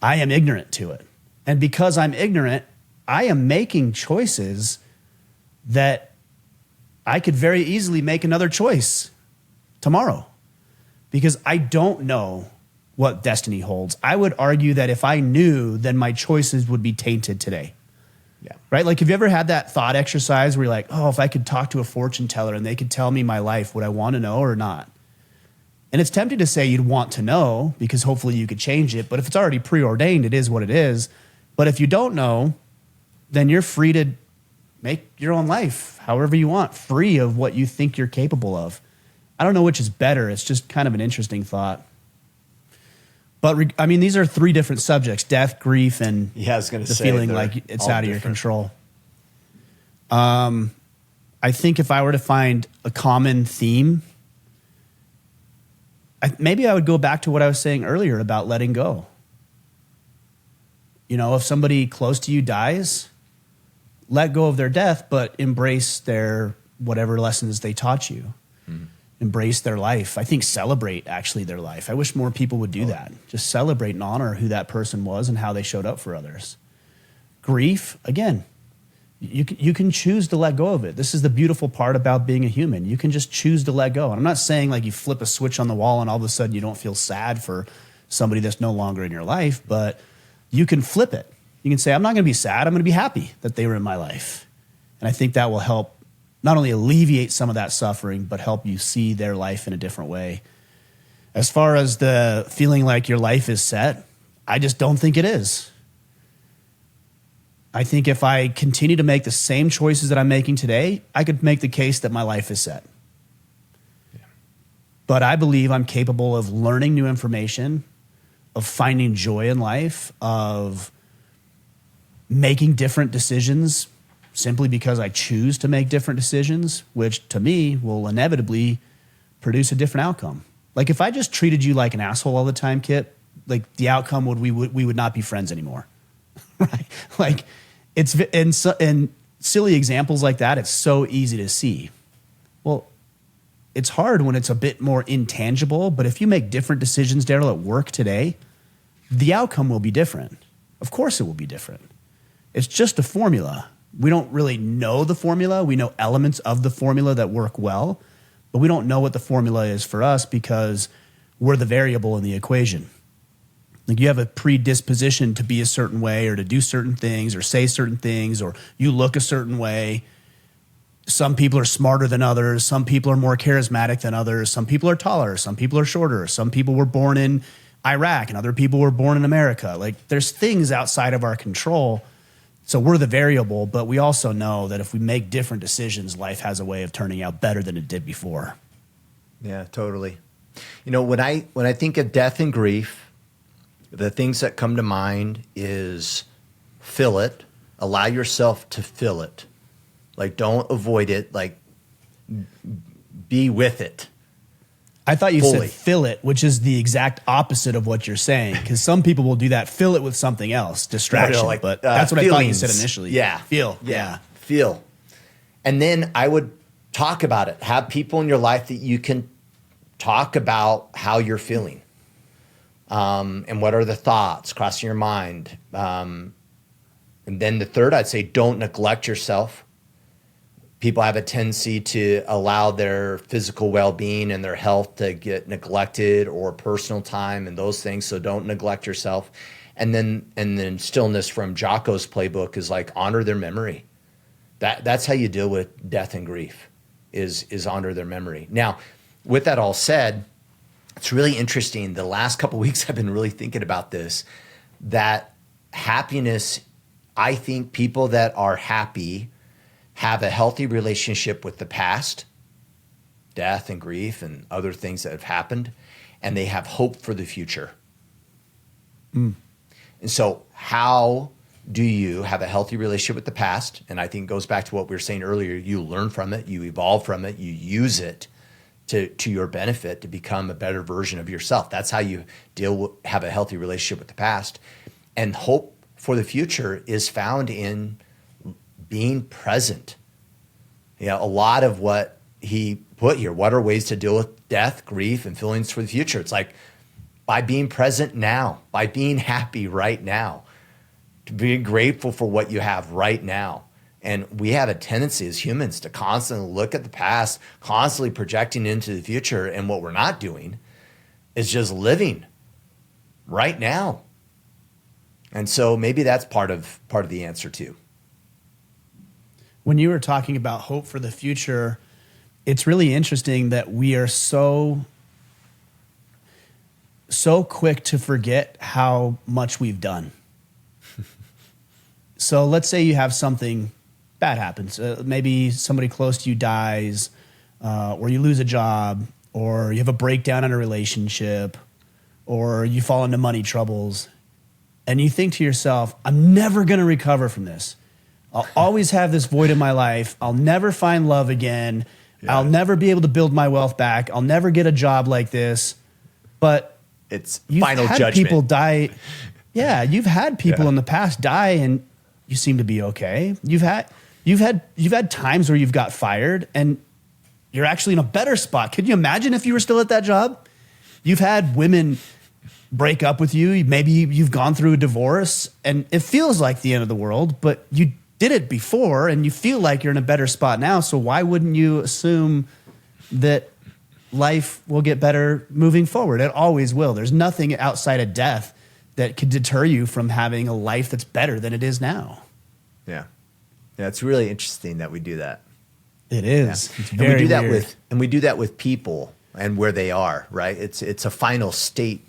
I am ignorant to it. And because I'm ignorant, I am making choices that I could very easily make another choice tomorrow because I don't know what destiny holds. I would argue that if I knew, then my choices would be tainted today. Yeah. Right? Like, have you ever had that thought exercise where you're like, oh, if I could talk to a fortune teller and they could tell me my life, would I want to know or not? And it's tempting to say you'd want to know because hopefully you could change it. But if it's already preordained, it is what it is. But if you don't know, then you're free to make your own life however you want, free of what you think you're capable of. I don't know which is better. It's just kind of an interesting thought. But I mean, these are three different subjects: death, grief, and I was gonna the say feeling like it's out of your control. I think if I were to find a common theme, maybe I would go back to what I was saying earlier about letting go. You know, if somebody close to you dies, let go of their death, but embrace their whatever lessons they taught you. Embrace their life. I think celebrate actually their life. I wish more people would do that. Just celebrate and honor who that person was and how they showed up for others. Grief, again, you can choose to let go of it. This is the beautiful part about being a human. You can just choose to let go. And I'm not saying like you flip a switch on the wall and all of a sudden you don't feel sad for somebody that's no longer in your life, but you can flip it. You can say, I'm not going to be sad. I'm going to be happy that they were in my life. And I think that will help not only alleviate some of that suffering, but help you see their life in a different way. As far as the feeling like your life is set, I just don't think it is. I think if I continue to make the same choices that I'm making today, I could make the case that my life is set. Yeah. But I believe I'm capable of learning new information, of finding joy in life, of making different decisions simply because I choose to make different decisions, which to me will inevitably produce a different outcome. Like if I just treated you like an asshole all the time, Kip, like the outcome we would not be friends anymore. Right? Like and silly examples like that, it's so easy to see. Well, it's hard when it's a bit more intangible, but if you make different decisions, Daryl, at work today, the outcome will be different. Of course it will be different. It's just a formula. We don't really know the formula. We know elements of the formula that work well, but we don't know what the formula is for us because we're the variable in the equation. Like you have a predisposition to be a certain way or to do certain things or say certain things or you look a certain way. Some people are smarter than others. Some people are more charismatic than others. Some people are taller. Some people are shorter. Some people were born in Iraq and other people were born in America. Like there's things outside of our control. So we're the variable, but we also know that if we make different decisions, life has a way of turning out better than it did before. Yeah, totally. You know, when I think of death and grief, the things that come to mind is feel it, allow yourself to feel it. Like don't avoid it, like be with it. I thought you fully. said fill it, which is the exact opposite of what you're saying. Because some people will do that, fill it with something else, distraction. Like, but that's what feelings. I thought you said initially. Yeah. Feel. Yeah. Feel. And then I would talk about it. Have people in your life that you can talk about how you're feeling. And what are the thoughts crossing your mind. And then the third, I'd say don't neglect yourself. People have a tendency to allow their physical well-being and their health to get neglected or personal time and those things. So don't neglect yourself. And then stillness from Jocko's playbook is like honor their memory. That's how you deal with death and grief is honor their memory. Now, with that all said, it's really interesting. The last couple of weeks I've been really thinking about this, that happiness, I think people that are happy have a healthy relationship with the past, death and grief and other things that have happened, and they have hope for the future. And so how do you have a healthy relationship with the past? And I think it goes back to what we were saying earlier. You learn from it, you evolve from it, you use it to your benefit to become a better version of yourself. That's how you have a healthy relationship with the past. And hope for the future is found in being present. A lot of what he put here, what are ways to deal with death, grief, and feelings for the future? It's like by being present now, by being happy right now, to be grateful for what you have right now. And we have a tendency as humans to constantly look at the past, constantly projecting into the future. And what we're not doing is just living right now. And so maybe that's part of the answer too. When you were talking about hope for the future, it's really interesting that we are so quick to forget how much we've done. So let's say you have something bad happens. Maybe somebody close to you dies, or you lose a job, or you have a breakdown in a relationship, or you fall into money troubles. And you think to yourself, I'm never going to recover from this. I'll always have this void in my life. I'll never find love again. Yeah. I'll never be able to build my wealth back. I'll never get a job like this. But it's you've final had judgment. People die. Yeah, you've had people in the past die, and you seem to be okay. You've had times where you've got fired, and you're actually in a better spot. Could you imagine if you were still at that job? You've had women break up with you. Maybe you've gone through a divorce, and it feels like the end of the world, but you did it before and you feel like you're in a better spot now. So why wouldn't you assume that life will get better moving forward? It always will. There's nothing outside of death that could deter you from having a life that's better than it is now. Yeah. Yeah, it's really interesting that we do that. It is. Yeah. It's very and we do that weird. we do that with people and where they are, right? It's a final state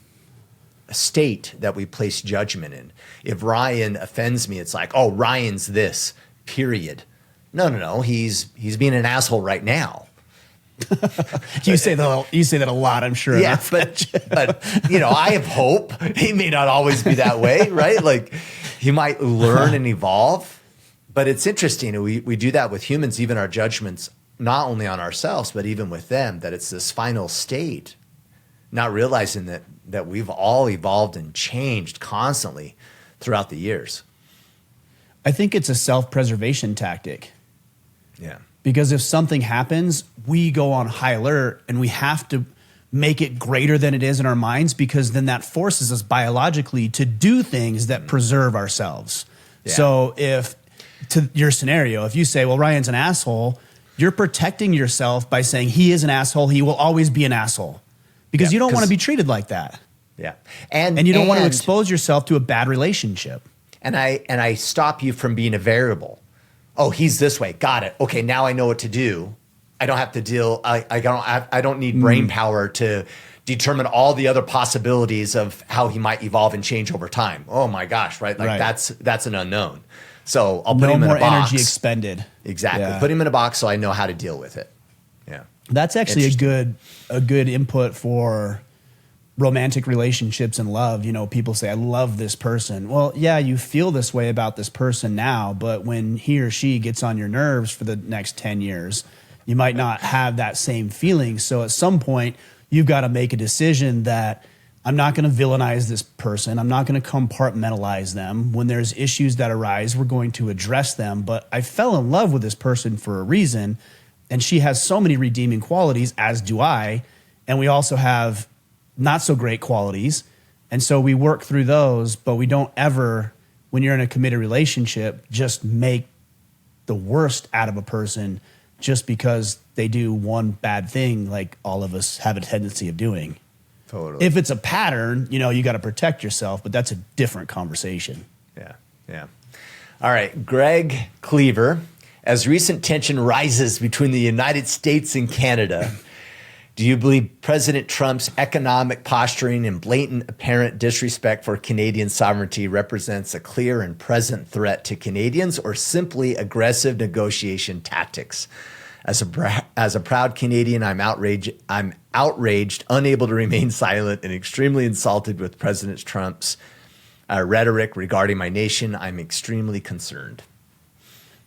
that we place judgment in. If Ryan offends me, it's like, oh, Ryan's this, period. No. He's being an asshole right now. You say that a lot, I'm sure. Yeah, but I have hope. He may not always be that way, right? Like he might learn and evolve. But it's interesting. We do that with humans, even our judgments, not only on ourselves, but even with them, that it's this final state not realizing that we've all evolved and changed constantly throughout the years. I think it's a self-preservation tactic. Yeah. Because if something happens, we go on high alert and we have to make it greater than it is in our minds, because then that forces us biologically to do things that preserve ourselves. Yeah. So if, to your scenario, if you say, well, Ryan's an asshole, you're protecting yourself by saying he is an asshole. He will always be an asshole, because you don't want to be treated like that. Yeah. And you don't want to expose yourself to a bad relationship. And I stop you from being a variable. Oh, he's this way. Got it. Okay, now I know what to do. I don't have to deal. I don't need brain power to determine all the other possibilities of how he might evolve and change over time. Oh my gosh, right? Like that's an unknown. So I'll put him in a box. No more energy expended. Exactly. Yeah. Put him in a box so I know how to deal with it. Yeah. That's actually a good input for romantic relationships and love. You know, people say, I love this person. Well, yeah, you feel this way about this person now, but when he or she gets on your nerves for the next 10 years, you might not have that same feeling. So at some point, you've got to make a decision that I'm not going to villainize this person. I'm not going to compartmentalize them. When there's issues that arise, we're going to address them. But I fell in love with this person for a reason, and she has so many redeeming qualities, as do I. And we also have not so great qualities. And so we work through those, but we don't ever, when you're in a committed relationship, just make the worst out of a person just because they do one bad thing like all of us have a tendency of doing. Totally. If it's a pattern, you know, you got to protect yourself, but that's a different conversation. Yeah, yeah. All right, Greg Cleaver. As recent tension rises between the United States and Canada, do you believe President Trump's economic posturing and blatant apparent disrespect for Canadian sovereignty represents a clear and present threat to Canadians, or simply aggressive negotiation tactics? As a proud Canadian, I'm outraged, unable to remain silent, and extremely insulted with President Trump's rhetoric regarding my nation. I'm extremely concerned.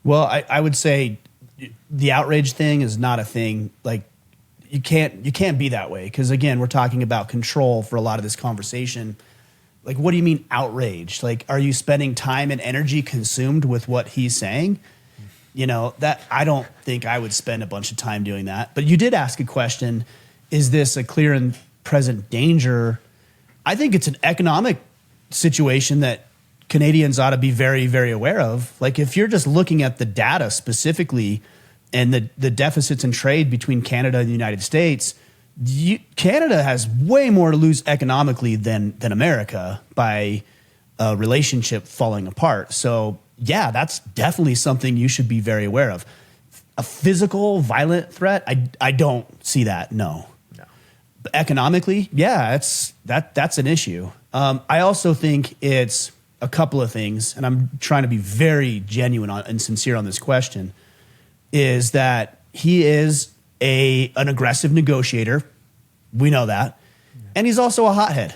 Well, I would say the outrage thing is not a thing. Like, you can't be that way, because again, we're talking about control for a lot of this conversation. Like, what do you mean outraged? Like, are you spending time and energy consumed with what he's saying? You know, that I don't think I would spend a bunch of time doing that. But you did ask a question, is this a clear and present danger? I think it's an economic situation that Canadians ought to be very, very aware of. Like, if you're just looking at the data specifically and the deficits in trade between Canada and the United States, Canada has way more to lose economically than America by a relationship falling apart. So yeah, that's definitely something you should be very aware of. A physical, violent threat, I don't see that, no. But economically, yeah, that's an issue. I also think it's a couple of things, and I'm trying to be very genuine and sincere on this question, is that he is an aggressive negotiator. We know that. And he's also a hothead.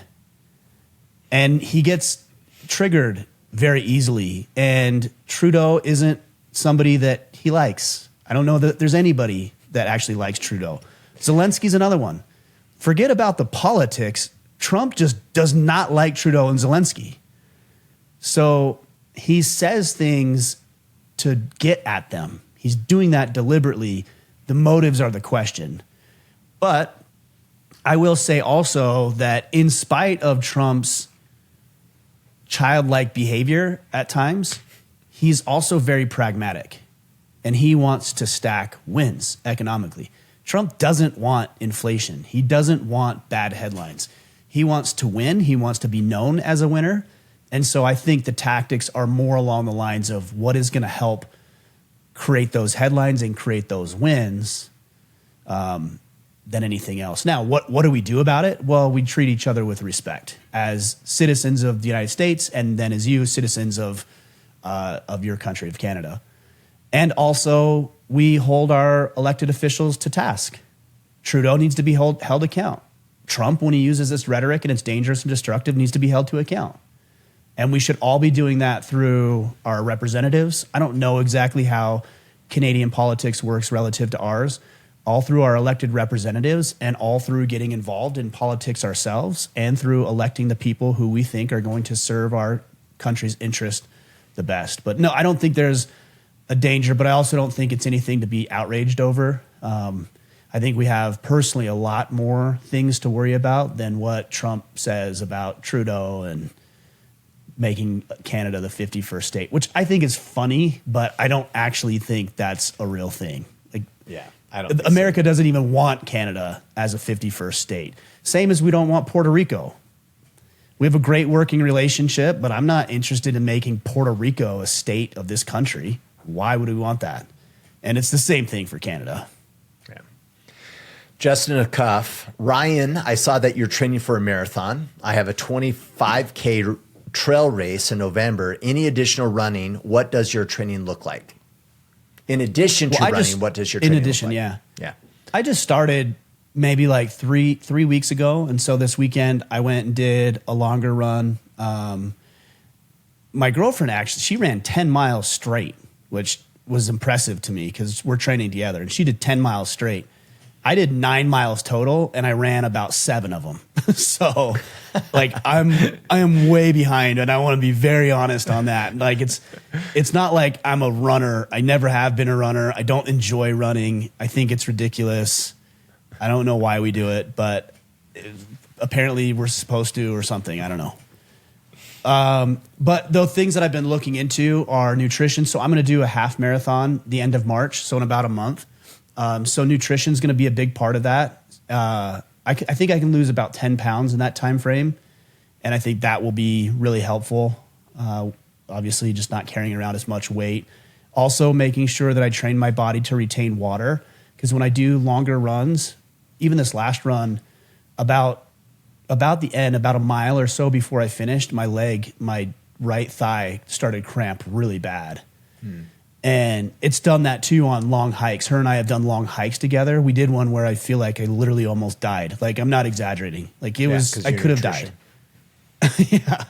And he gets triggered very easily. And Trudeau isn't somebody that he likes. I don't know that there's anybody that actually likes Trudeau. Zelensky's another one. Forget about the politics. Trump just does not like Trudeau and Zelensky. So he says things to get at them. He's doing that deliberately. The motives are the question. But I will say also that in spite of Trump's childlike behavior at times, he's also very pragmatic. And he wants to stack wins economically. Trump doesn't want inflation. He doesn't want bad headlines. He wants to win. He wants to be known as a winner. And so I think the tactics are more along the lines of what is going to help create those headlines and create those wins than anything else. Now, what do we do about it? Well, we treat each other with respect as citizens of the United States, and then as you, citizens of your country, of Canada. And also, we hold our elected officials to task. Trudeau needs to be held account. Trump, when he uses this rhetoric and it's dangerous and destructive, needs to be held to account. And we should all be doing that through our representatives. I don't know exactly how Canadian politics works relative to ours. all through our elected representatives and all through getting involved in politics ourselves and through electing the people who we think are going to serve our country's interest the best. But no, I don't think there's a danger, but I also don't think it's anything to be outraged over. I think we have personally a lot more things to worry about than what Trump says about Trudeau and making Canada the 51st state, which I think is funny, but I don't actually think that's a real thing. Like, Yeah, I don't. America doesn't even want Canada as a 51st state. Same as we don't want Puerto Rico. We have a great working relationship, but I'm not interested in making Puerto Rico a state of this country. Why would we want that? And it's the same thing for Canada. Yeah. Justin Acuff, Ryan, I saw that you're training for a marathon. I have a 25K trail race in November. Any additional running? What does your training look like? In addition to running, what does your training look like? Yeah. Yeah. I just started maybe like three weeks ago. And so this weekend I went and did a longer run. My girlfriend actually, she ran 10 miles straight, which was impressive to me because we're training together. And she did 10 miles straight. I did 9 miles total and I ran about 7 of them. So like I am way behind, and I want to be very honest on that. Like it's not like I'm a runner. I never have been a runner. I don't enjoy running. I think it's ridiculous. I don't know why we do it, but apparently we're supposed to or something. I don't know. But the things that I've been looking into are nutrition. So I'm going to do a half marathon the end of March, so in about a month. So nutrition is going to be a big part of that. I think I can lose about 10 pounds in that time frame, and I think that will be really helpful. Obviously, just not carrying around as much weight. Also, making sure that I train my body to retain water, because when I do longer runs, even this last run, about the end, about a mile or so before I finished, my right thigh started cramp really bad. And it's done that too on long hikes. Her and I have done long hikes together. We did one where I feel like I literally almost died. Like, I'm not exaggerating. Like, I could have died. Yeah.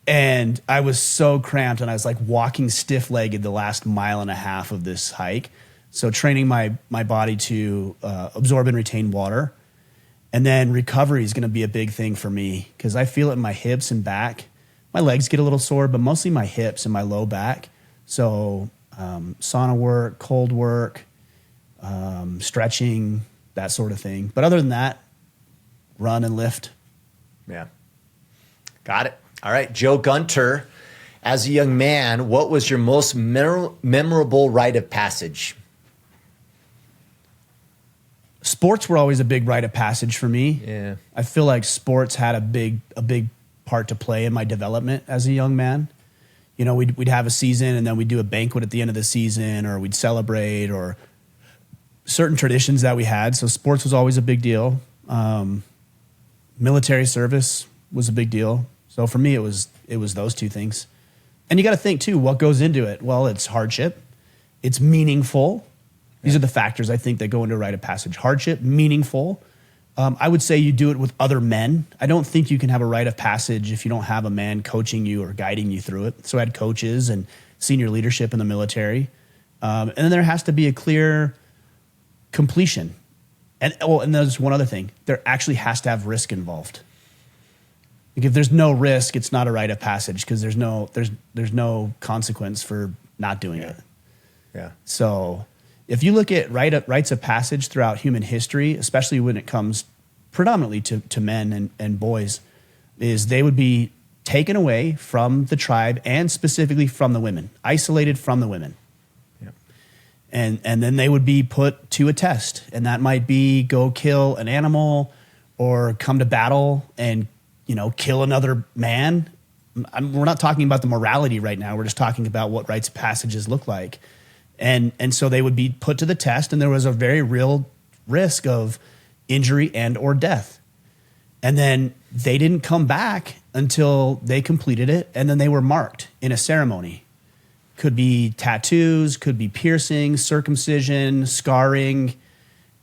And I was so cramped, and I was like walking stiff-legged the last mile and a half of this hike. So training my body to absorb and retain water. And then recovery is going to be a big thing for me because I feel it in my hips and back. My legs get a little sore, but mostly my hips and my low back. So sauna work, cold work, stretching, that sort of thing. But other than that, run and lift. Yeah. Got it. All right. Joe Gunter, as a young man, what was your most memorable rite of passage? Sports were always a big rite of passage for me. Yeah. I feel like sports had a big part to play in my development as a young man. You know, we'd have a season, and then we'd do a banquet at the end of the season, or we'd celebrate, or certain traditions that we had. So sports was always a big deal. Military service was a big deal. So for me, it was those two things. And you got to think too, what goes into it? Well, it's hardship. It's meaningful. These are the factors I think that go into a rite of passage. Hardship, meaningful. I would say you do it with other men. I don't think you can have a rite of passage if you don't have a man coaching you or guiding you through it. So I had coaches and senior leadership in the military. And then there has to be a clear completion. And there's one other thing. There actually has to have risk involved. Like if there's no risk, it's not a rite of passage because there's no consequence for not doing it. Yeah. So if you look at rites of passage throughout human history, especially when it comes predominantly to men and boys, is they would be taken away from the tribe and specifically from the women, isolated from the women. Yeah. And then they would be put to a test. And that might be go kill an animal or come to battle and, kill another man. We're not talking about the morality right now. We're just talking about what rites of passages look like. And so they would be put to the test, and there was a very real risk of injury and or death. And then they didn't come back until they completed it, and then they were marked in a ceremony. Could be tattoos, could be piercings, circumcision, scarring,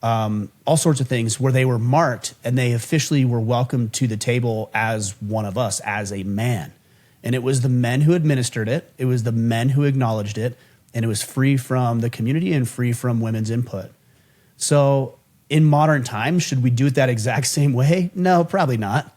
all sorts of things where they were marked, and they officially were welcomed to the table as one of us, as a man. And it was the men who administered it. It was the men who acknowledged it. And it was free from the community and free from women's input. So in modern times, should we do it that exact same way? No, probably not.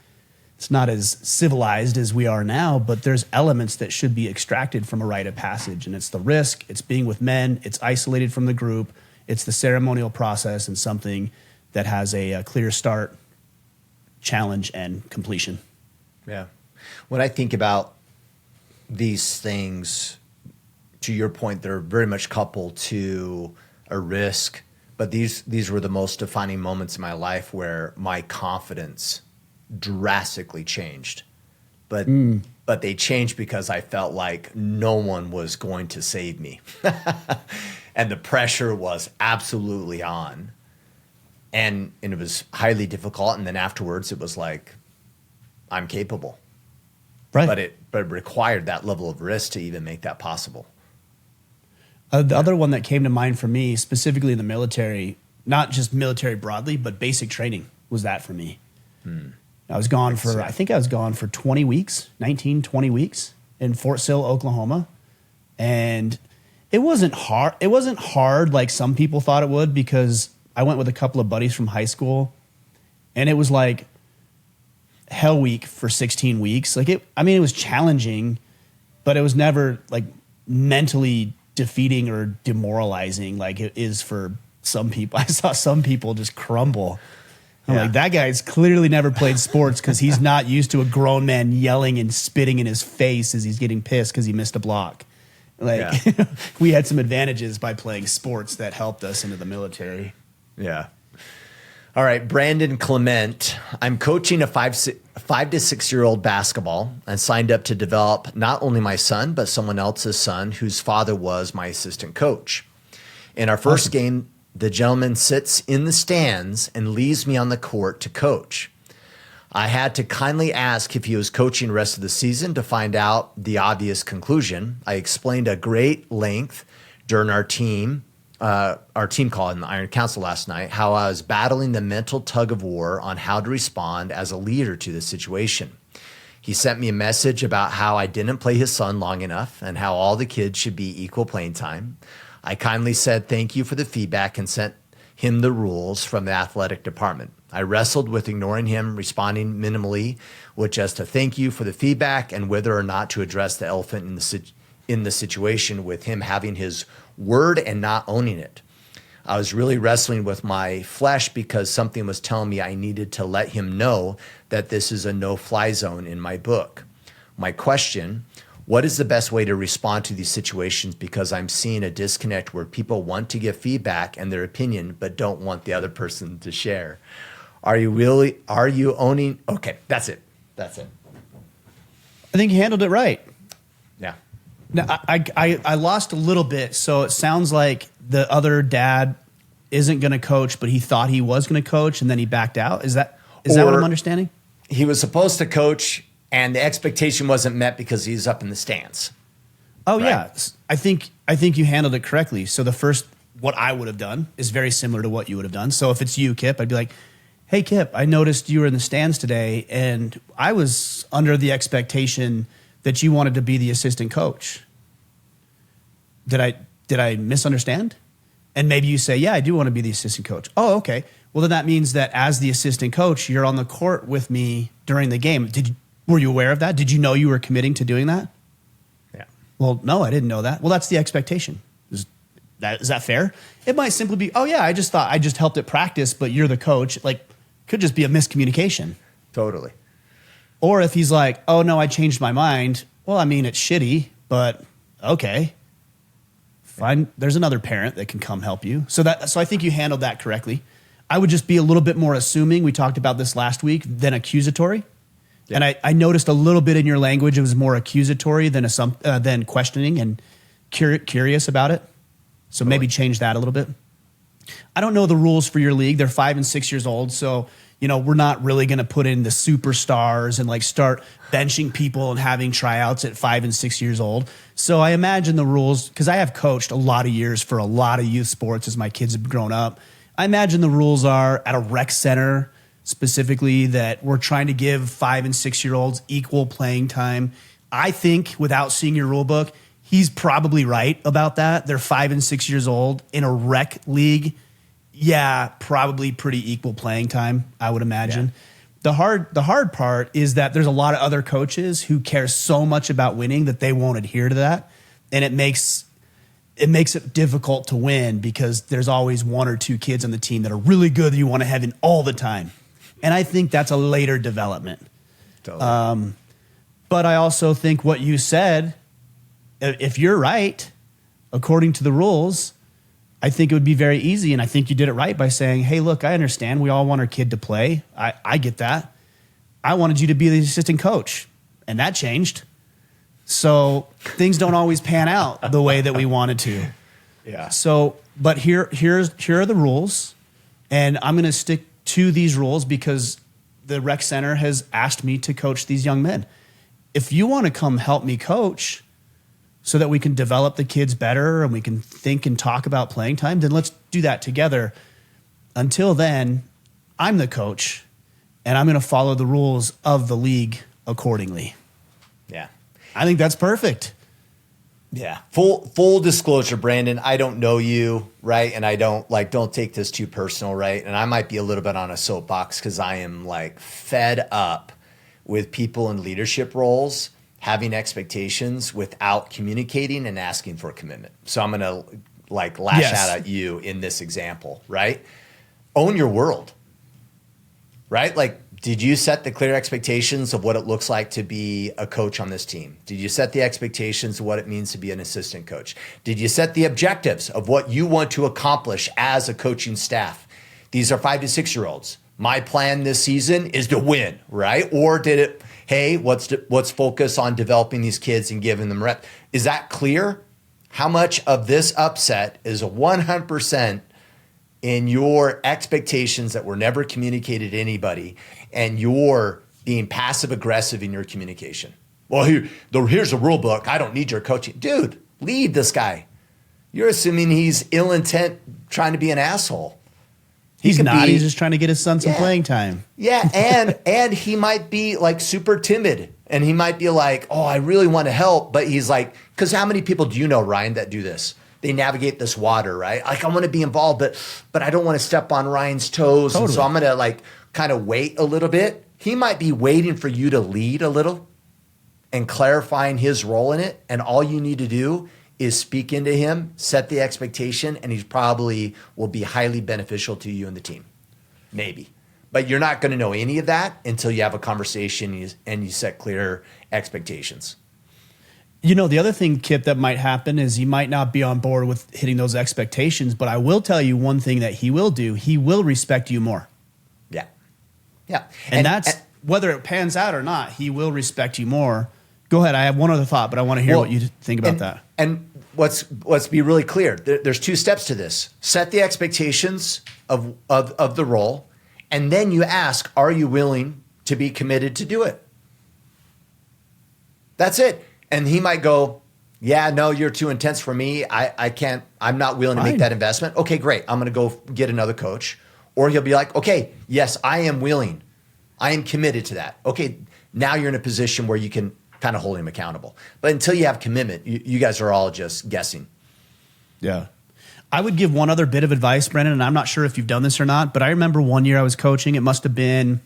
It's not as civilized as we are now, but there's elements that should be extracted from a rite of passage. And it's the risk, it's being with men, it's isolated from the group, it's the ceremonial process, and something that has a clear start, challenge, and completion. Yeah. When I think about these things, to your point, they're very much coupled to a risk. But these were the most defining moments in my life where my confidence drastically changed. But they changed because I felt like no one was going to save me. And the pressure was absolutely on. And it was highly difficult. And then afterwards it was like, I'm capable. Right. But it required that level of risk to even make that possible. The other one that came to mind for me, specifically in the military, not just military broadly, but basic training, was that for me. I was gone I think I was gone for 20 weeks, 19, 20 weeks in Fort Sill, Oklahoma. And it wasn't hard. It wasn't hard like some people thought it would, because I went with a couple of buddies from high school, and it was like hell week for 16 weeks. Like it was challenging, but it was never like mentally defeating or demoralizing like it is for some people. I saw some people just crumble. I'm like, that guy's clearly never played sports, because he's not used to a grown man yelling and spitting in his face as he's getting pissed because he missed a block. Like we had some advantages by playing sports that helped us into the military. Yeah. All right, Brandon Clement. I'm coaching a 5 to 6 year old basketball and signed up to develop not only my son, but someone else's son whose father was my assistant coach. In our first game, the gentleman sits in the stands and leaves me on the court to coach. I had to kindly ask if he was coaching the rest of the season to find out the obvious conclusion. I explained at great length during our team call in the Iron Council last night how I was battling the mental tug of war on how to respond as a leader to the situation. He sent me a message about how I didn't play his son long enough and how all the kids should be equal playing time. I kindly said thank you for the feedback and sent him the rules from the athletic department. I wrestled with ignoring him, responding minimally with just a thank you for the feedback and whether or not to address the elephant in the situation with him having his word and not owning it. I was really wrestling with my flesh because something was telling me I needed to let him know that this is a no-fly zone in my book. My question: what is the best way to respond to these situations? Because I'm seeing a disconnect where people want to give feedback and their opinion, but don't want the other person to share. Are you owning? Okay, that's it. I think you handled it right. Yeah. Now, I lost a little bit. So it sounds like the other dad isn't going to coach, but he thought he was going to coach and then he backed out. Is that what I'm understanding? He was supposed to coach and the expectation wasn't met because he's up in the stands. Oh, right? Yeah. I think you handled it correctly. So what I would have done is very similar to what you would have done. So if it's you, Kipp, I'd be like, hey, Kipp, I noticed you were in the stands today, and I was under the expectation that you wanted to be the assistant coach. Did I misunderstand? And maybe you say, yeah, I do want to be the assistant coach. Oh, okay. Well, then that means that as the assistant coach, you're on the court with me during the game. Were you aware of that? Did you know you were committing to doing that? Yeah. Well, no, I didn't know that. Well, that's the expectation. Is that fair? It might simply be, oh, yeah, I just thought I just helped at practice, but you're the coach. Like, could just be a miscommunication. Totally. Or if he's like, oh, no, I changed my mind. Well, I mean, it's shitty, but okay. Fine. There's another parent that can come help you. So I think you handled that correctly. I would just be a little bit more assuming. We talked about this last week, than accusatory. Yeah. And I noticed a little bit in your language, it was more accusatory than questioning and curious about it. So maybe change that a little bit. I don't know the rules for your league. They're 5 and 6 years old. So, we're not really going to put in the superstars and like start benching people and having tryouts at 5 and 6 years old. So I imagine the rules, because I have coached a lot of years for a lot of youth sports as my kids have grown up. I imagine the rules are at a rec center specifically that we're trying to give 5 and 6 year olds equal playing time. I think without seeing your rule book, he's probably right about that. They're 5 and 6 years old in a rec league. Yeah, probably pretty equal playing time, I would imagine. Yeah. The hard part is that there's a lot of other coaches who care so much about winning that they won't adhere to that. And it makes it difficult to win because there's always one or two kids on the team that are really good that you want to have in all the time. And I think that's a later development. Totally. But I also think what you said, if you're right, according to the rules, I think it would be very easy. And I think you did it right by saying, hey, look, I understand. We all want our kid to play. I get that. I wanted you to be the assistant coach. And that changed. So things don't always pan out the way that we wanted to. Yeah. So, but here are the rules. And I'm going to stick to these rules because the rec center has asked me to coach these young men. If you want to come help me coach so that we can develop the kids better and we can think and talk about playing time, then let's do that together. Until then, I'm the coach and I'm going to follow the rules of the league accordingly. Yeah. I think that's perfect. Yeah. Full disclosure, Brandon, I don't know you, right? And I don't take this too personal, right? And I might be a little bit on a soapbox because I am fed up with people in leadership roles having expectations without communicating and asking for a commitment. So I'm going to lash out at you in this example, right? Own your world, right? Did you set the clear expectations of what it looks like to be a coach on this team? Did you set the expectations of what it means to be an assistant coach? Did you set the objectives of what you want to accomplish as a coaching staff? These are 5 to 6 year olds. My plan this season is to win, right? Or did it, hey, let's focus on developing these kids and giving them rep? Is that clear? How much of this upset is 100% in your expectations that were never communicated to anybody and you're being passive aggressive in your communication? Well, here's a rule book. I don't need your coaching. Dude, lead this guy. You're assuming he's ill intent trying to be an asshole. He's not. He's just trying to get his son some playing time. Yeah, and he might be super timid, and he might be like, "Oh, I really want to help," but he's because how many people do you know, Ryan, that do this? They navigate this water, right? I want to be involved, but I don't want to step on Ryan's toes, totally. And so I'm gonna kind of wait a little bit. He might be waiting for you to lead a little and clarifying his role in it, and all you need to do is speak into him, set the expectation, and he probably will be highly beneficial to you and the team. Maybe. But you're not going to know any of that until you have a conversation and you set clear expectations. The other thing, Kip, that might happen is he might not be on board with hitting those expectations, but I will tell you one thing that he will do. He will respect you more. Yeah. Yeah. And whether it pans out or not, he will respect you more. Go ahead. I have one other thought, but I want to hear what you think about that. And let's be really clear. There's 2 steps to this. Set the expectations of the role, and then you ask, are you willing to be committed to do it? That's it. And he might go, yeah, no, you're too intense for me. I can't, I'm not willing to make that investment. Okay, great. I'm going to go get another coach. Or he'll be like, okay, yes, I am willing. I am committed to that. Okay, now you're in a position where you can kind of hold him accountable. But until you have commitment, you guys are all just guessing. Yeah. I would give one other bit of advice, Brennan, and I'm not sure if you've done this or not, but I remember one year I was coaching. It must have been,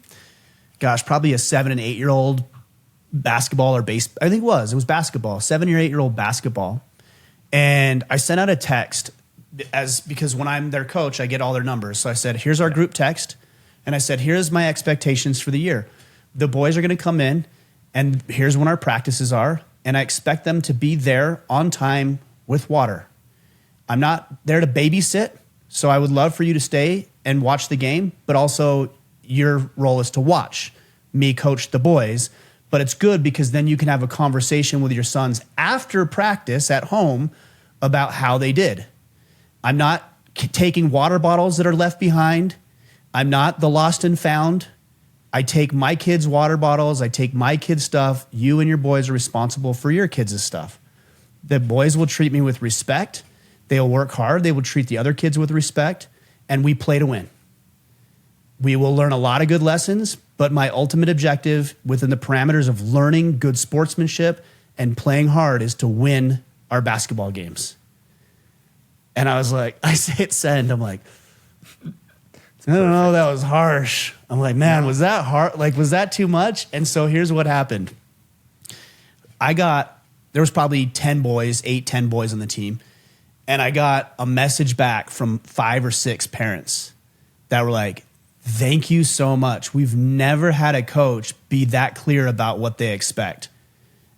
probably a 7 and 8 year old basketball or base. I think it was basketball, 7 or 8 year old basketball. And I sent out a text because when I'm their coach, I get all their numbers. So I said, here's our group text. And I said, here's my expectations for the year. The boys are going to come in, and here's when our practices are. And I expect them to be there on time with water. I'm not there to babysit, so I would love for you to stay and watch the game, but also your role is to watch me coach the boys. But it's good because then you can have a conversation with your sons after practice at home about how they did. I'm not taking water bottles that are left behind. I'm not the lost and found. I take my kids' water bottles. I take my kids' stuff. You and your boys are responsible for your kids' stuff. The boys will treat me with respect. They'll work hard. They will treat the other kids with respect. And we play to win. We will learn a lot of good lessons, but my ultimate objective within the parameters of learning good sportsmanship and playing hard is to win our basketball games. And I was like, I hit send. I'm like, I don't know, that was harsh. I'm like, man, was that hard? Like, was that too much? And so here's what happened. There was probably 10 boys on the team. And I got a message back from 5 or 6 parents that were like, thank you so much. We've never had a coach be that clear about what they expect.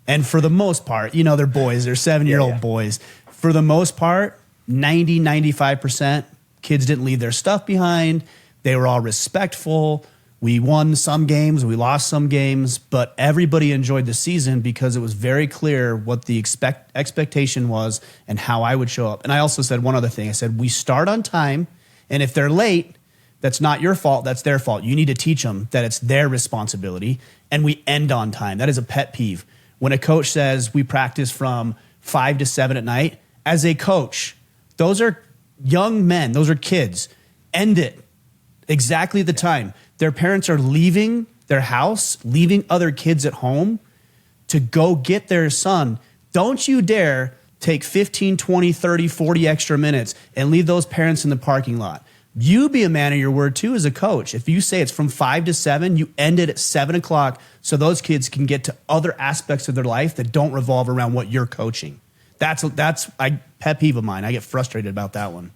And for the most part, they're boys, they're 7-year-old boys. For the most part, 95%, kids didn't leave their stuff behind. They were all respectful. We won some games, we lost some games, but everybody enjoyed the season because it was very clear what the expectation was and how I would show up. And I also said one other thing. I said, we start on time, and if they're late, that's not your fault, that's their fault. You need to teach them that it's their responsibility, and we end on time. That is a pet peeve. When a coach says we practice from 5 to 7 at night, as a coach, those are young men, those are kids. End it exactly the time. Their parents are leaving their house, leaving other kids at home to go get their son. Don't you dare take 15, 20, 30, 40 extra minutes and leave those parents in the parking lot. You be a man of your word too as a coach. If you say it's from 5 to 7, you end it at 7 o'clock so those kids can get to other aspects of their life that don't revolve around what you're coaching. That's a pet peeve of mine. I get frustrated about that one.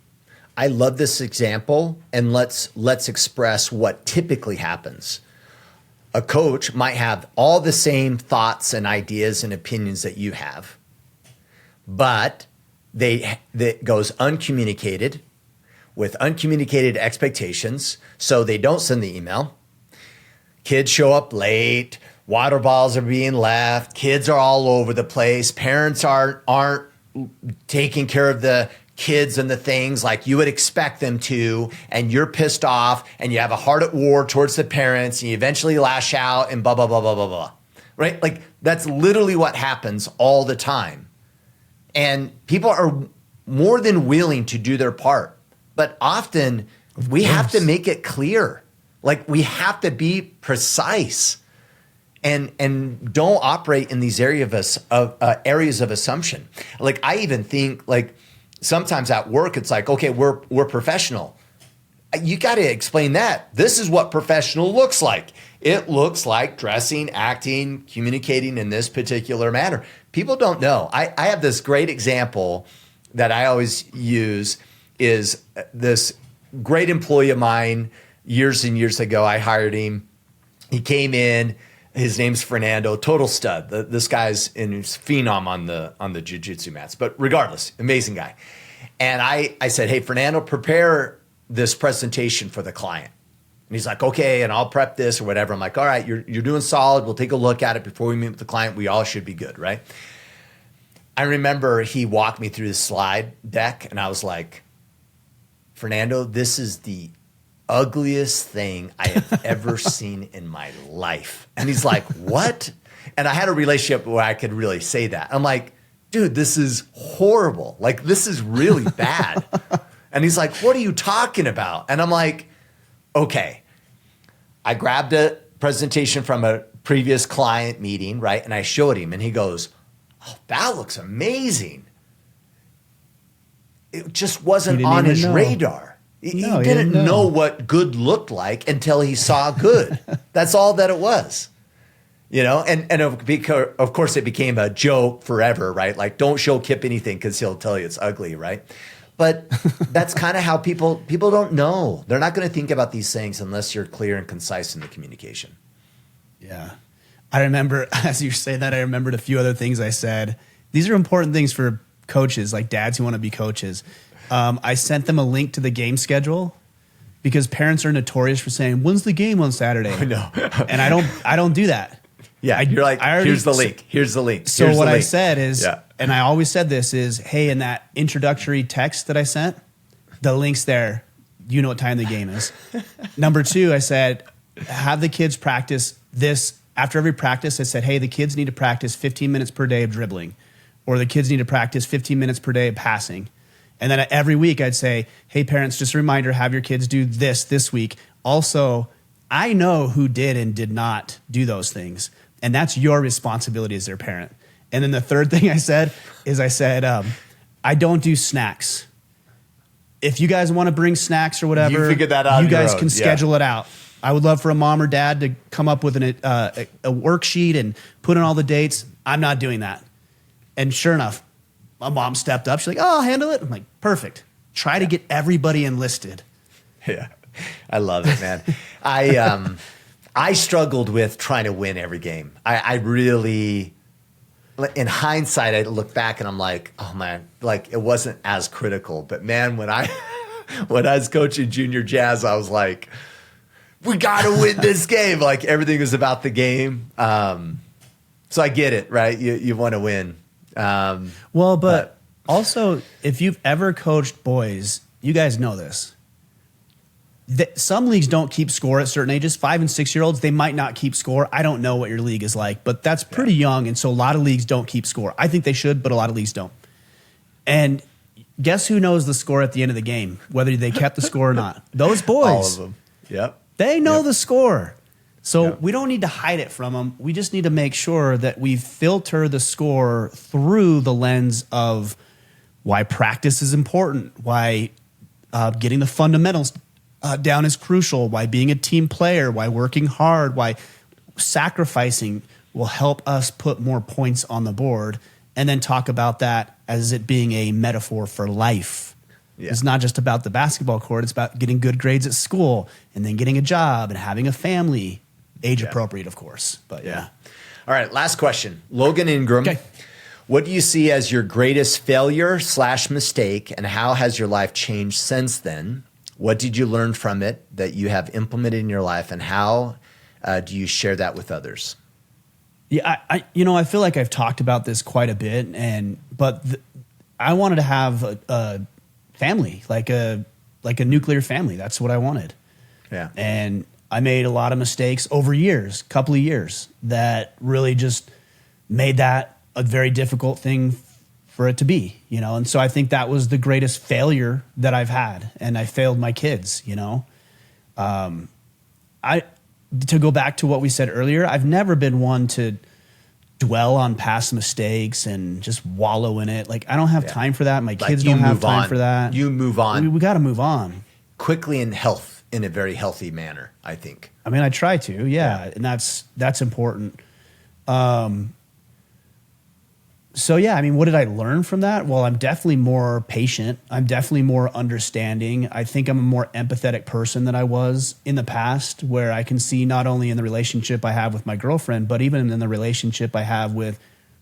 I love this example, and let's express what typically happens. A coach might have all the same thoughts and ideas and opinions that you have, but that goes uncommunicated with uncommunicated expectations, so they don't send the email. Kids show up late, water bottles are being left, kids are all over the place, parents aren't taking care of the kids and the things like you would expect them to, and you're pissed off and you have a heart at war towards the parents and you eventually lash out and blah, blah, blah, blah, blah, blah, right? Like that's literally what happens all the time. And people are more than willing to do their part, but often we have to make it clear. Like we have to be precise and don't operate in these areas of assumption. Like I even think like, sometimes at work, it's like, okay, we're professional. You got to explain that. This is what professional looks like. It looks like dressing, acting, communicating in this particular manner. People don't know. I have this great example that I always use is this great employee of mine years and years ago. I hired him. He came in. His name's Fernando, total stud. This guy's phenom on the jiu-jitsu mats. But regardless, amazing guy. And I said, hey, Fernando, prepare this presentation for the client. And he's like, okay, and I'll prep this or whatever. I'm like, all right, you're doing solid. We'll take a look at it before we meet with the client. We all should be good, right? I remember he walked me through the slide deck, and I was like, Fernando, this is the ugliest thing I have ever seen in my life. And he's like, what? And I had a relationship where I could really say that. I'm like, dude, this is horrible. Like, this is really bad. And he's like, what are you talking about? And I'm like, okay. I grabbed a presentation from a previous client meeting, right? And I showed him, and he goes, oh, that looks amazing. It just wasn't on his radar. He didn't know what good looked like until he saw good. That's all that it was. And of course it became a joke forever, right? Like, don't show Kipp anything because he'll tell you it's ugly, right? But that's kind of how people don't know. They're not going to think about these things unless you're clear and concise in the communication. Yeah. I remember, as you say that, I remembered a few other things I said. These are important things for coaches, like dads who want to be coaches. I sent them a link to the game schedule because parents are notorious for saying, when's the game on Saturday? I know. And I don't do that. Yeah, you're like, here's the link. Here's the link. So what I said is, and I always said this is, hey, in that introductory text that I sent, the link's there. You know what time the game is. Number 2, I said, have the kids practice this. After every practice, I said, hey, the kids need to practice 15 minutes per day of dribbling, or the kids need to practice 15 minutes per day of passing. And then every week I'd say, hey, parents, just a reminder, have your kids do this week. Also, I know who did and did not do those things. And that's your responsibility as their parent. And then the third thing I said is I don't do snacks. if you guys want to bring snacks or whatever, You figured that out you on your guys own. can schedule it out. I would love for a mom or dad to come up with a worksheet and put in all the dates. I'm not doing that. And sure enough, my mom stepped up. She's like, oh, I'll handle it. I'm like, perfect. Try to get everybody enlisted. Yeah, I love it, man. I struggled with trying to win every game. I really, in hindsight, I look back and I'm like, oh man, like it wasn't as critical. But man, when I was coaching junior jazz, I was like, we got to win this game. Like everything was about the game. So I get it, right? You want to win. But also, if you've ever coached boys, you guys know this. Some leagues don't keep score at certain ages. 5 and 6 year olds, they might not keep score. I don't know what your league is like, but that's pretty young. And so a lot of leagues don't keep score. I think they should, but a lot of leagues don't. And guess who knows the score at the end of the game, whether they kept the score or not? Those boys. All of them. Yep. They know the score. So we don't need to hide it from them. We just need to make sure that we filter the score through the lens of why practice is important, why getting the fundamentals down is crucial, why being a team player, why working hard, why sacrificing will help us put more points on the board, and then talk about that as it being a metaphor for life. Yeah. It's not just about the basketball court. It's about getting good grades at school and then getting a job and having a family, age appropriate, of course. But yeah. All right. Last question. Logan Ingram. Okay. What do you see as your greatest failure / mistake, and how has your life changed since then? What did you learn from it that you have implemented in your life, and how do you share that with others? Yeah, I feel like I've talked about this quite a bit, but I wanted to have a family, like a nuclear family. That's what I wanted. Yeah. And I made a lot of mistakes over years, couple of years, that really just made that a very difficult thing for it to be, And so I think that was the greatest failure that I've had, and I failed my kids, To go back to what we said earlier, I've never been one to dwell on past mistakes and just wallow in it. Like, I don't have time for that. My kids don't have time for that. You move on. We got to move on quickly in a very healthy manner, I think. I mean, I try to, and that's important. So yeah, I mean, what did I learn from that? Well, I'm definitely more patient. I'm definitely more understanding. I think I'm a more empathetic person than I was in the past, where I can see not only in the relationship I have with my girlfriend, but even in the relationship I have with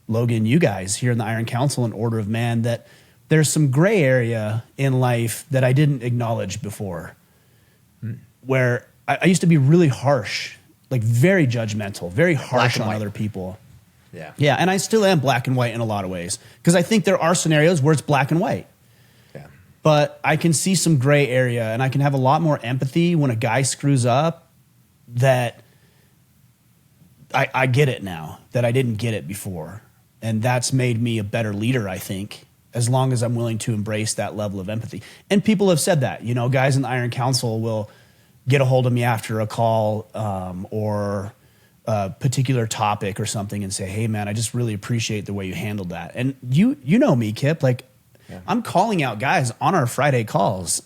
Logan, you guys here in the Iron Council and Order of Man, that there's some gray area in life that I didn't acknowledge before, where I used to be really harsh, like very judgmental, very harsh on other people. Yeah, and I still am black and white in a lot of ways, because I think there are scenarios where it's black and white. Yeah. But I can see some gray area, and I can have a lot more empathy when a guy screws up, that I get it now, that I didn't get it before. And that's made me a better leader, I think, as long as I'm willing to embrace that level of empathy. And people have said that, guys in the Iron Council will get a hold of me after a call or a particular topic or something and say, hey man, I just really appreciate the way you handled that. And you know me, Kip, like I'm calling out guys on our Friday calls.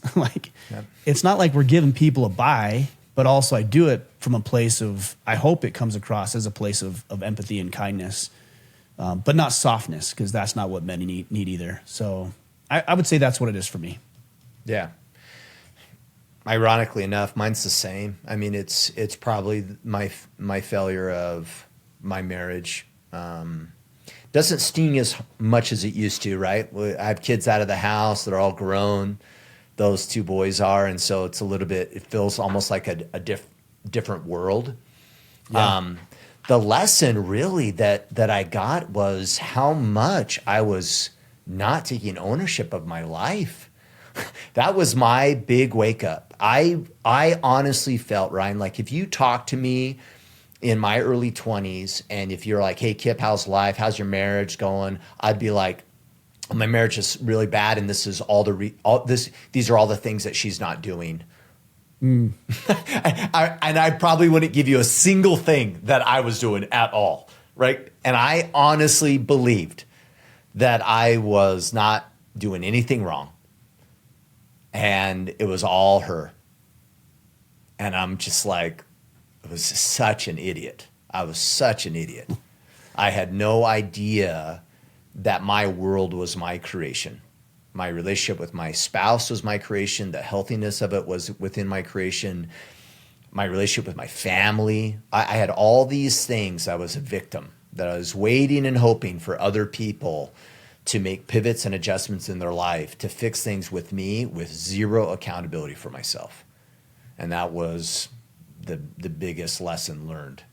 It's not like we're giving people a bye, but also I do it from a place of, I hope it comes across as a place of empathy and kindness, but not softness, because that's not what men need either. So I would say that's what it is for me. Yeah. Ironically enough, mine's the same. I mean, it's probably my failure of my marriage. Doesn't sting as much as it used to, right? I have kids out of the house. They're all grown. Those two boys are. And so it's a little bit, it feels almost like a different world. Yeah. The lesson really that I got was how much I was not taking ownership of my life. That was my big wake up. I honestly felt, Ryan, like if you talk to me in my early 20s and if you're like, hey, Kip, how's life? How's your marriage going? I'd be like, my marriage is really bad, and this is these are all the things that she's not doing. And I probably wouldn't give you a single thing that I was doing at all, right? And I honestly believed that I was not doing anything wrong. and it was all her. And I'm just like, I was such an idiot. I was such an idiot. I had no idea that my world was my creation. My relationship with my spouse was my creation. The healthiness of it was within my creation. My relationship with my family. I had all these things. I was a victim, that I was waiting and hoping for other people to make pivots and adjustments in their life to fix things with me, with zero accountability for myself. And that was the biggest lesson learned.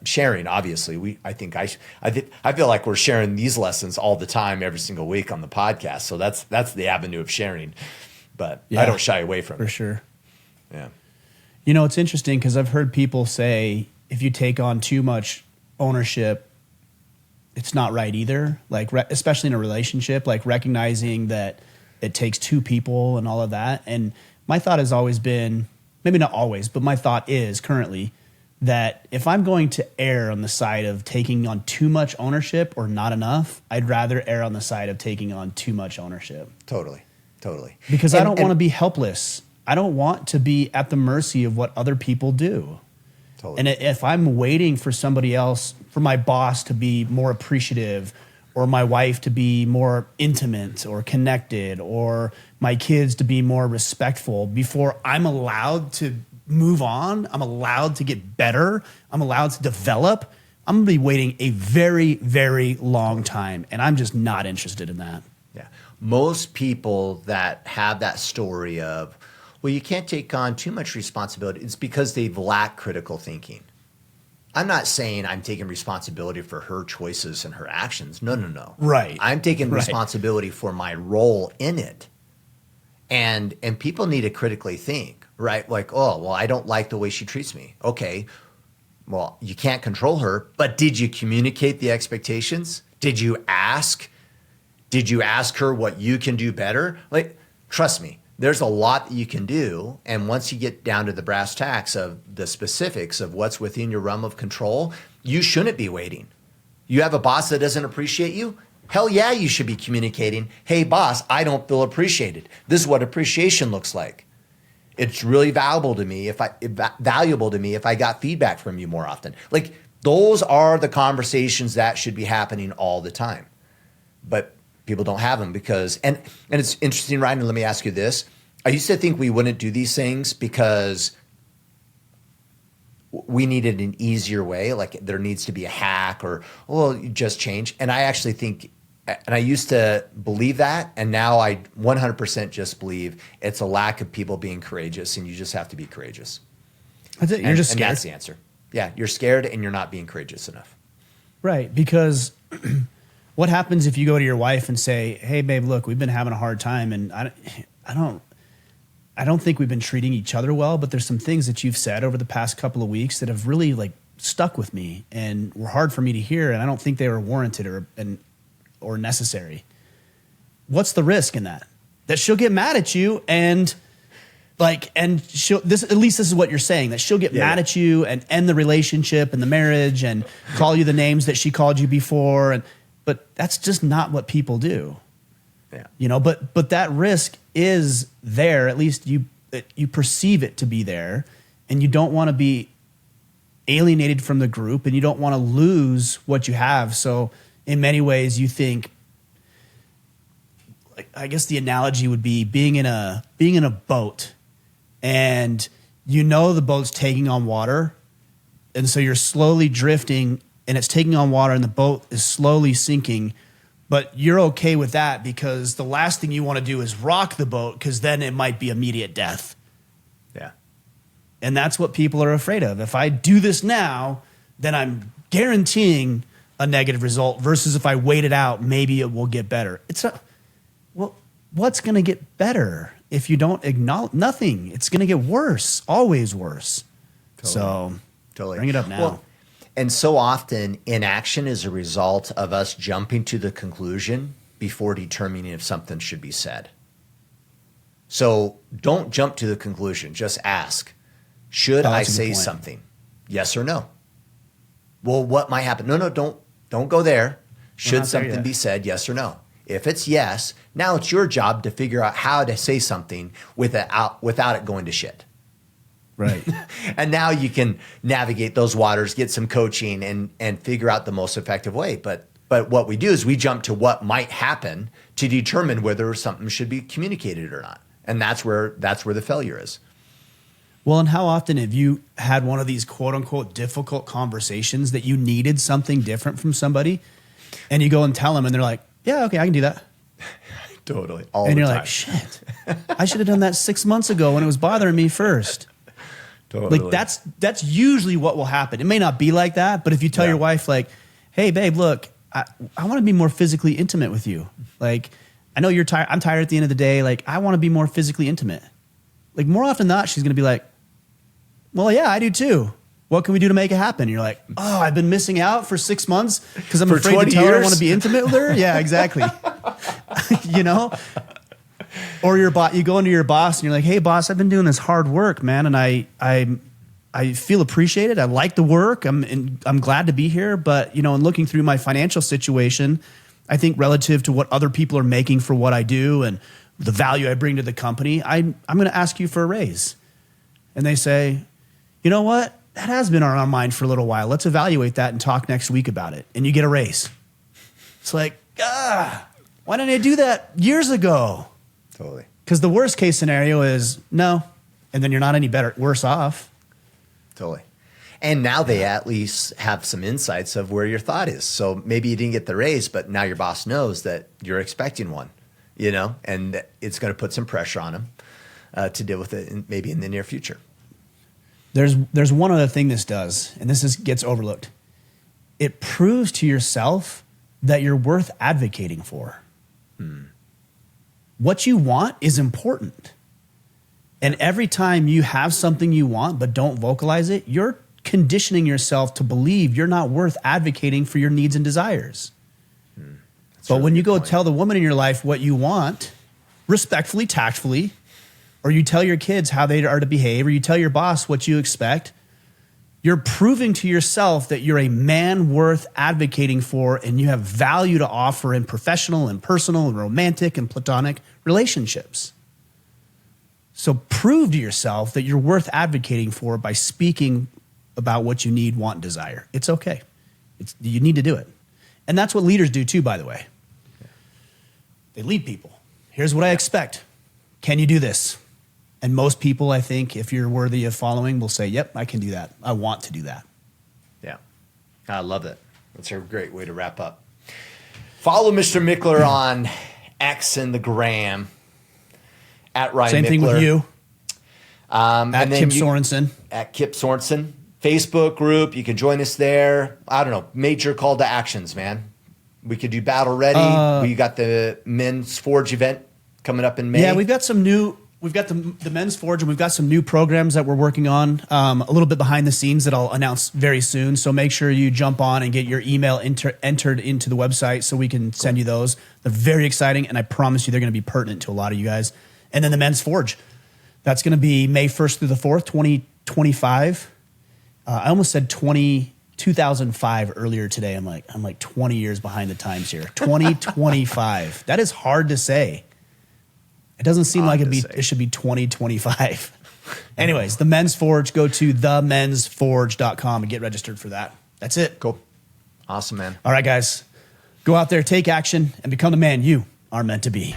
Sharing, obviously, I feel like we're sharing these lessons all the time, every single week on the podcast. So that's the avenue of sharing, but I don't shy away from it. For sure. Yeah. You know, it's interesting because I've heard people say if you take on too much ownership, it's not right either. Like, especially in a relationship, like recognizing that it takes two people and all of that. And my thought has always been, maybe not always, but my thought is currently that if I'm going to err on the side of taking on too much ownership or not enough, I'd rather err on the side of taking on too much ownership. Totally. Because I don't want to be helpless. I don't want to be at the mercy of what other people do. Totally. And if I'm waiting for somebody else, for my boss to be more appreciative, or my wife to be more intimate or connected, or my kids to be more respectful before I'm allowed to move on, I'm allowed to get better, I'm allowed to develop, I'm going to be waiting a very, very long time. And I'm just not interested in that. Yeah. Most people that have that story of, well, you can't take on too much responsibility, it's because they've lacked critical thinking. I'm not saying I'm taking responsibility for her choices and her actions. No. Right. I'm taking responsibility for my role in it. And people need to critically think, right? Like, oh, well, I don't like the way she treats me. Okay, well, you can't control her, but did you communicate the expectations? Did you ask? Did you ask her what you can do better? Like, trust me, there's a lot that you can do. And once you get down to the brass tacks of the specifics of what's within your realm of control, you shouldn't be waiting. You have a boss that doesn't appreciate you? Hell yeah, you should be communicating, hey boss, I don't feel appreciated. This is what appreciation looks like. It's really valuable to me if I got feedback from you more often. Like, those are the conversations that should be happening all the time. But people don't have them because, and it's interesting, Ryan, and let me ask you this. I used to think we wouldn't do these things because we needed an easier way, like there needs to be a hack or, well, you just change. And I actually think, and I used to believe that, and now I 100% just believe it's a lack of people being courageous, and you just have to be courageous. That's it. You're just scared. And that's the answer. Yeah, you're scared and you're not being courageous enough. Right, because what happens if you go to your wife and say, hey, babe, look, we've been having a hard time, and I don't think we've been treating each other well, but there's some things that you've said over the past couple of weeks that have really like stuck with me and were hard for me to hear, and I don't think they were warranted or necessary. What's the risk in that? That she'll get mad at you and she'll at least this is what you're saying, that she'll get mad at you and end the relationship and the marriage and call you the names that she called you before, but that's just not what people do. Yeah. You know, but that risk is there, at least you perceive it to be there, and you don't want to be alienated from the group and you don't want to lose what you have. So in many ways you think, like, I guess the analogy would be being in a boat, and you know the boat's taking on water, and so you're slowly drifting and it's taking on water and the boat is slowly sinking, but you're okay with that because the last thing you want to do is rock the boat, because then it might be immediate death. Yeah. And that's what people are afraid of. If I do this now, then I'm guaranteeing a negative result, versus if I wait it out, maybe it will get better. Well, what's going to get better if you don't acknowledge nothing? It's going to get worse, always worse. Totally. Bring it up now. Well, and so often inaction is a result of us jumping to the conclusion before determining if something should be said. So don't jump to the conclusion. Just ask, should I say something? Yes or no? Well, what might happen? No, don't go there. Should something be said? Yes or no? If it's yes, now it's your job to figure out how to say something without it going to shit. Right. And now you can navigate those waters, get some coaching, and figure out the most effective way. But what we do is we jump to what might happen to determine whether something should be communicated or not. And that's where the failure is. Well, and how often have you had one of these quote unquote difficult conversations that you needed something different from somebody, and you go and tell them and they're like, yeah, okay, I can do that. Totally. And you're like, shit, I should have done that 6 months ago when it was bothering me first. Totally. Like that's usually what will happen. It may not be like that, but if you tell your wife like, hey babe, look, I want to be more physically intimate with you. Like, I know you're tired. I'm tired at the end of the day. Like, I want to be more physically intimate. Like, more often than not, she's going to be like, well, yeah, I do too. What can we do to make it happen? And you're like, oh, I've been missing out for 6 months because I'm afraid to tell her I want to be intimate with her. Yeah, exactly. You know? Or you go into your boss and you're like, hey boss, I've been doing this hard work, man. And I feel appreciated. I like the work. I'm glad to be here. But, you know, in looking through my financial situation, I think relative to what other people are making for what I do and the value I bring to the company, I'm going to ask you for a raise. And they say, you know what? That has been on our mind for a little while. Let's evaluate that and talk next week about it. And you get a raise. It's like, why didn't I do that years ago? Totally. Because the worst case scenario is no. And then you're not any worse off. Totally. And now they at least have some insights of where your thought is. So maybe you didn't get the raise, but now your boss knows that you're expecting one, you know, and it's going to put some pressure on him to deal with it maybe in the near future. There's one other thing this does, and this gets overlooked. It proves to yourself that you're worth advocating for. What you want is important. And every time you have something you want but don't vocalize it, you're conditioning yourself to believe you're not worth advocating for your needs and desires. But when you go tell the woman in your life what you want, respectfully, tactfully, or you tell your kids how they are to behave, or you tell your boss what you expect, you're proving to yourself that you're a man worth advocating for and you have value to offer in professional and personal and romantic and platonic relationships. So prove to yourself that you're worth advocating for by speaking about what you need, want, and desire. It's okay. You need to do it. And that's what leaders do too, by the way. They lead people. Here's what I expect. Can you do this? And most people, I think, if you're worthy of following, will say, yep, I can do that. I want to do that. Yeah. I love it. That's a great way to wrap up. Follow Mr. Michler on X and the Gram at Rite Same Michler. thing with you. At Kipp Sorensen. At Kipp Sorensen. Facebook group. You can join us there. I don't know. Major call to actions, man. We could do Battle Ready. We got the Men's Forge event coming up in May. Yeah, we've got the Men's Forge, and we've got some new programs that we're working on a little bit behind the scenes that I'll announce very soon. So make sure you jump on and get your email entered into the website so we can send you those. They're very exciting, and I promise you they're going to be pertinent to a lot of you guys. And then the Men's Forge. That's going to be May 1st through the 4th, 2025. I almost said 2005 earlier today. I'm like 20 years behind the times here. 2025. That is hard to say. It doesn't seem like it should be 2025. Anyways, the Men's Forge, go to themensforge.com and get registered for that. That's it. Cool. Awesome, man. All right, guys. Go out there, take action, and become the man you are meant to be.